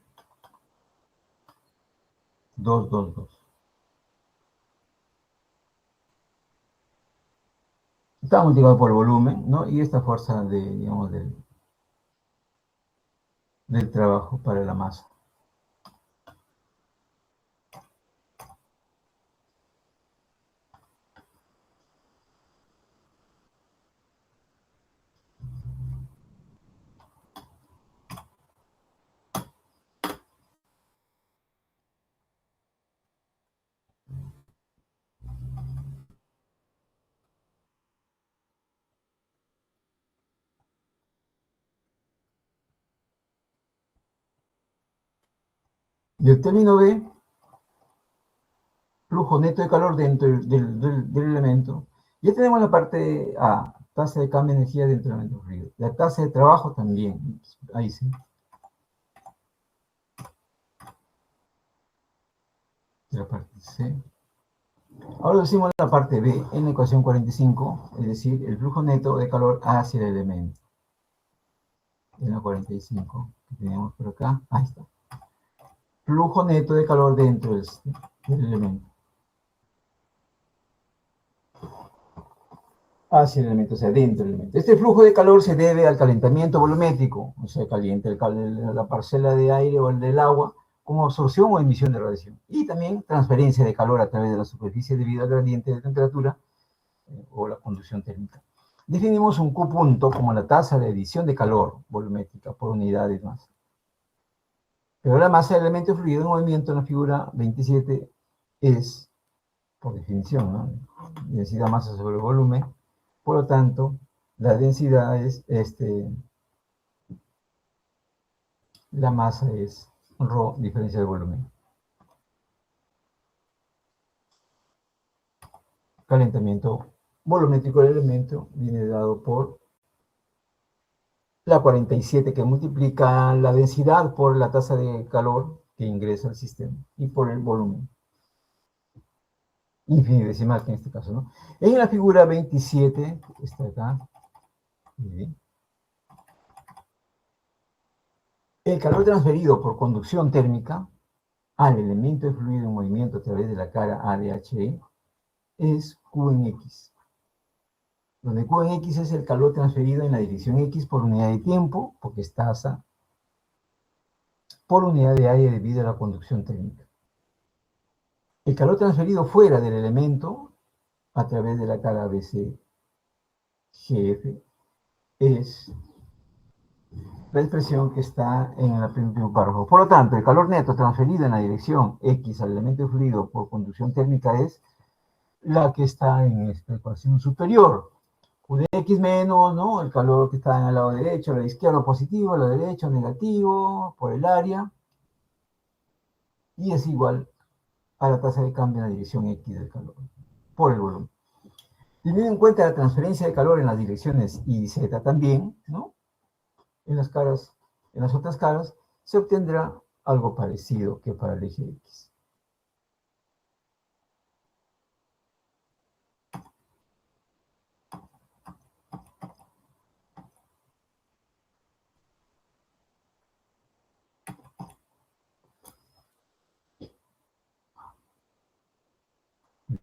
2, 2, 2. Está multiplicado por el volumen, ¿no? Y esta fuerza digamos, del trabajo para la masa. Y el término B, flujo neto de calor dentro del elemento. Ya tenemos la parte A, tasa de cambio de energía dentro del elemento frío. La tasa de trabajo también, ahí sí. La parte C. Ahora decimos la parte B en la ecuación 45, es decir, el flujo neto de calor hacia el elemento. En la 45, que tenemos por acá, ahí está. Flujo neto de calor dentro del elemento. Hacia el elemento, o sea, dentro del elemento. Este flujo de calor se debe al calentamiento volumétrico, o sea, calienta la parcela de aire o el del agua, como absorción o emisión de radiación. Y también transferencia de calor a través de la superficie debido al gradiente de temperatura o la conducción térmica. Definimos un Q punto como la tasa de adición de calor volumétrica por unidad de masa. Pero la masa del elemento fluido en movimiento en la figura 27 es, por definición, ¿no? Densidad masa sobre volumen. Por lo tanto, la densidad es, la masa es ρ diferencia de volumen. Calentamiento volumétrico del elemento viene dado por la 47 que multiplica la densidad por la tasa de calor que ingresa al sistema y por el volumen. Infinitesimal que en este caso, ¿no? En la figura 27, que está acá, el calor transferido por conducción térmica al elemento de fluido en movimiento a través de la cara ADHE es Q en X, donde Q en X es el calor transferido en la dirección X por unidad de tiempo, porque es tasa, por unidad de área debido a la conducción térmica. El calor transferido fuera del elemento a través de la cara ABCGF es la expresión que está en el primer párrafo. Por lo tanto, el calor neto transferido en la dirección X al elemento fluido por conducción térmica es la que está en esta ecuación superior. Q de X menos, ¿no? El calor que está en el lado derecho, a la izquierda positivo, a la derecha negativo, por el área. Y es igual a la tasa de cambio en la dirección X del calor, por el volumen. Teniendo en cuenta la transferencia de calor en las direcciones Y y Z también, ¿no? En las caras, en las otras caras, se obtendrá algo parecido que para el eje X.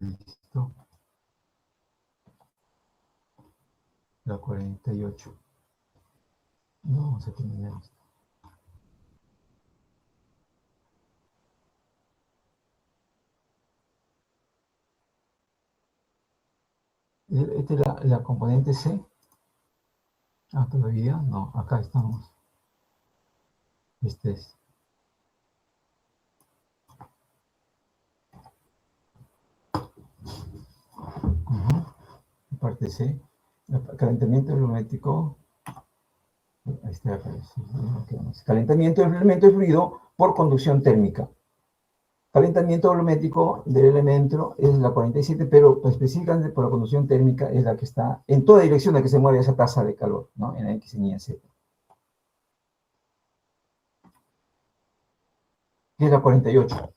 Listo. La 48. No, vamos a terminar esto. Esta es la componente C. Ah, todavía no, acá estamos. Este es. Parte C. Calentamiento volumétrico. Ahí está, calentamiento del elemento de fluido por conducción térmica. Calentamiento volumétrico del elemento es la 47, pero específicamente por la conducción térmica es la que está en toda dirección a que se mueve esa tasa de calor, ¿no? En X y en Z. Que es la 48.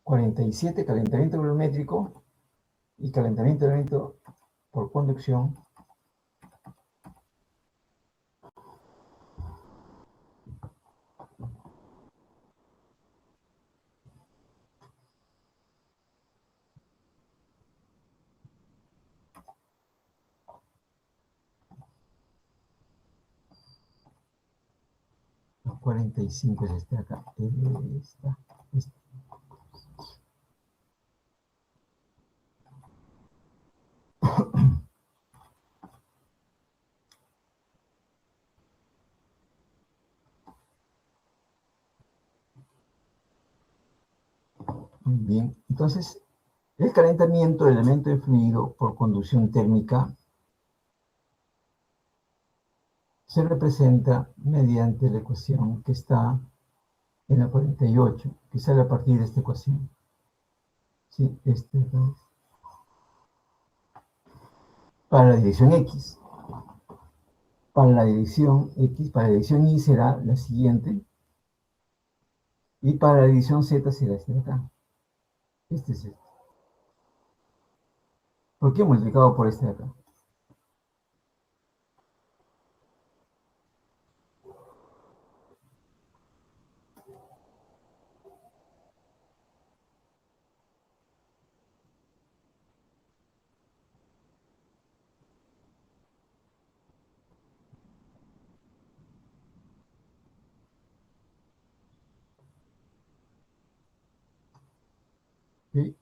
47, calentamiento volumétrico y calentamiento del elemento por conducción. La 45 es este acá. Esta. Muy bien. Entonces, el calentamiento del elemento de fluido por conducción térmica se representa mediante la ecuación que está en la 48, que sale a partir de esta ecuación. Sí, para la dirección X. Para la dirección X, para la dirección Y será la siguiente. Y para la dirección Z será este de acá. Este es este. ¿Por qué multiplicado por este de acá? ¿Sí?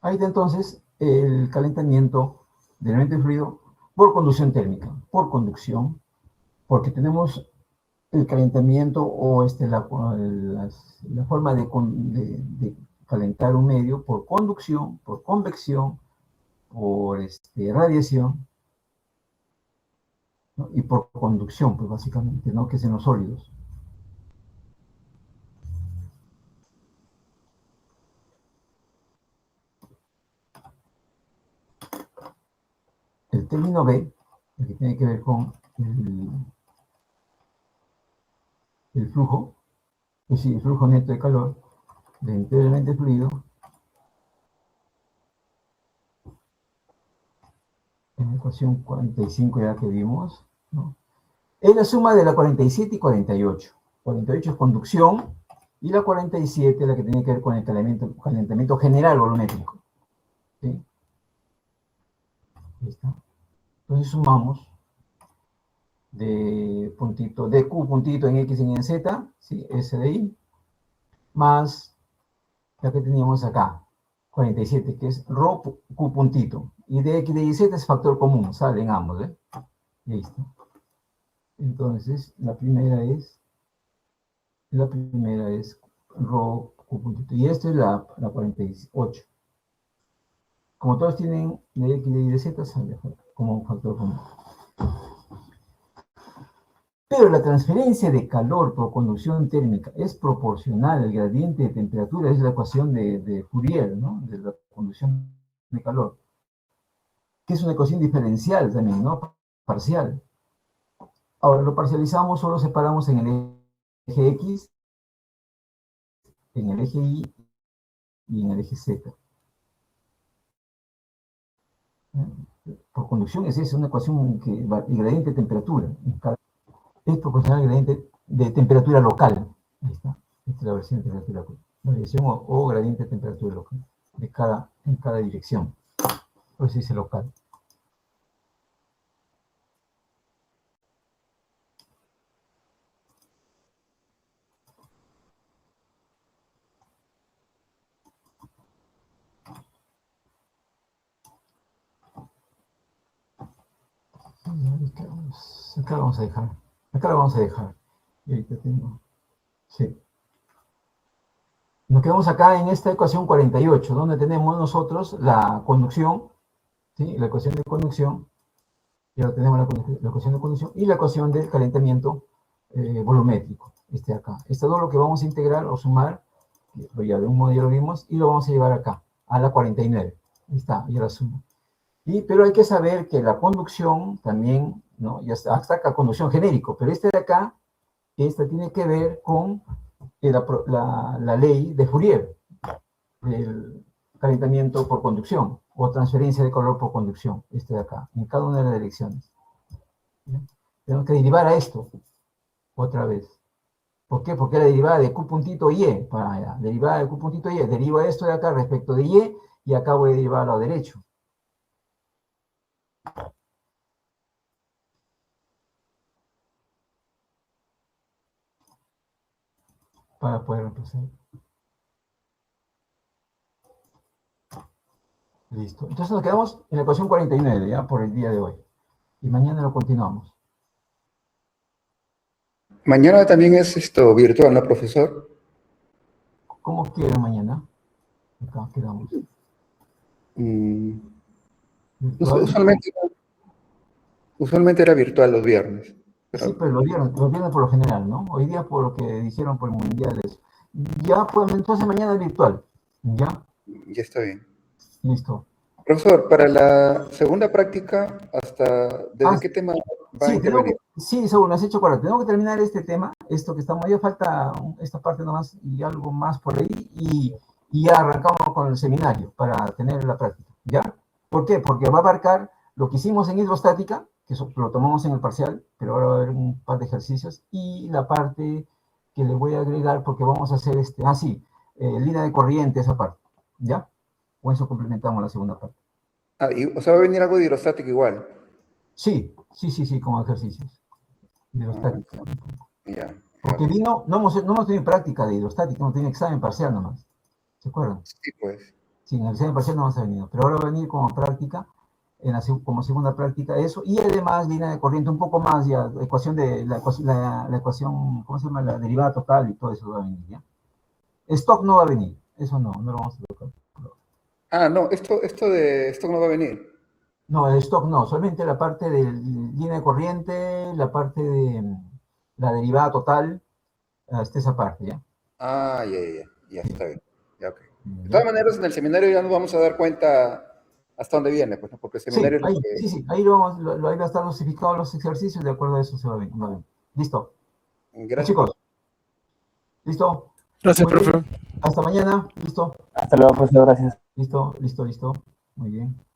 Ahí está entonces el calentamiento del elemento de fluido por conducción térmica, por conducción, porque tenemos el calentamiento o la forma de calentar un medio por conducción, por convección, por radiación, ¿no? Y por conducción, pues básicamente, ¿no? Que es en los sólidos. El término B, el que tiene que ver con el flujo, es decir, el flujo neto de calor dentro del elemento fluido, en la ecuación 45 ya que vimos, ¿no? Es la suma de la 47 y 48. 48 es conducción y la 47 es la que tiene que ver con el calentamiento general volumétrico. ¿Sí? Ahí está. Entonces sumamos de puntito, de Q puntito en X y en Z, ¿sí? S de I, más la que teníamos acá, 47, que es ρ Q puntito. Y de X de Y Z es factor común, salen ambos, ¿eh? Listo. Entonces, la primera es ρ Q puntito. Y esta es la 48. Como todos tienen de X, de Y, de Z, sale como un factor común. Pero la transferencia de calor por conducción térmica es proporcional al gradiente de temperatura, es la ecuación de Fourier, ¿no? De la conducción de calor, que es una ecuación diferencial también, ¿no? Parcial. Ahora lo parcializamos, solo separamos en el eje X, en el eje Y y en el eje Z. Por conducción es una ecuación que el gradiente de temperatura. Es proporcional al gradiente de temperatura local. Ahí está. Esta es la versión de temperatura local. Variación o gradiente de temperatura local en cada dirección. Por eso dice local. Acá lo vamos a dejar. Acá lo vamos a dejar. Y ahorita tengo. Sí. Nos quedamos acá en esta ecuación 48, donde tenemos nosotros la conducción, ¿sí? La ecuación de conducción. Ya tenemos la ecuación de conducción y la ecuación del calentamiento volumétrico. Este de acá. Esto es lo que vamos a integrar o sumar. Ya de un modo ya lo vimos. Y lo vamos a llevar acá, a la 49. Ahí está, ya la sumo. Pero hay que saber que la conducción también, ¿no? Ya está acá conducción genérico, pero este de acá, esta tiene que ver con la ley de Fourier, del calentamiento por conducción, o transferencia de calor por conducción, este de acá, en cada una de las direcciones. ¿Sí? Tenemos que derivar a esto, otra vez. ¿Por qué? Porque la derivada de Q puntito Y, para allá, derivada de Q puntito Y, deriva esto de acá respecto de Y acá voy a derivar a lado derecho. Para poder reemplazar. Listo. Entonces nos quedamos en la ecuación 49, ¿ya? Por el día de hoy. Y mañana lo continuamos. Mañana también es esto virtual, ¿no, profesor? ¿Cómo quieren mañana? Acá quedamos. Usualmente era virtual los viernes. Pero... Sí, pero los viernes por lo general, ¿no? Hoy día por lo que dijeron por el mundial eso. Ya, pues entonces mañana es virtual. ¿Ya? Ya está bien. Listo. Profesor, para la segunda práctica, ¿desde qué tema va a intervenir? Sí, Saúl, has hecho correcto. Tengo que terminar este tema, esto que estamos, ya falta esta parte nomás y algo más por ahí, y ya arrancamos con el seminario para tener la práctica, ¿ya? ¿Por qué? Porque va a abarcar lo que hicimos en hidrostática, que eso lo tomamos en el parcial, pero ahora va a haber un par de ejercicios, y la parte que le voy a agregar, porque vamos a hacer línea de corriente, esa parte, ¿ya? Con eso complementamos la segunda parte. O sea, va a venir algo de hidrostática igual. Sí, como ejercicios. Hidrostática. Ya. Porque no hemos tenido práctica de hidrostática, hemos tenido examen parcial nomás. ¿Se acuerdan? Sí, pues. Sí, en el examen parcial no hemos venido, pero ahora va a venir como práctica, como segunda práctica eso, y además línea de corriente un poco más, ya, la ecuación, ¿cómo se llama? La derivada total y todo eso va a venir, ¿ya? Stock no va a venir, eso no lo vamos a tocar. No, esto no va a venir. No, el stock no, solamente la parte de línea de corriente, la parte de la derivada total, hasta esa parte, ¿ya? Ya está bien. Ya, okay. De todas maneras, en el seminario ya nos vamos a dar cuenta hasta dónde viene, pues, ¿no? Porque el seminario es lo que... Sí, ahí ahí va a estar dosificados los ejercicios, de acuerdo a eso se va a ver. Listo. Gracias, chicos. ¿Listo? Gracias, profe. Hasta mañana. ¿Listo? Hasta luego, profesor. Gracias. Listo. Muy bien.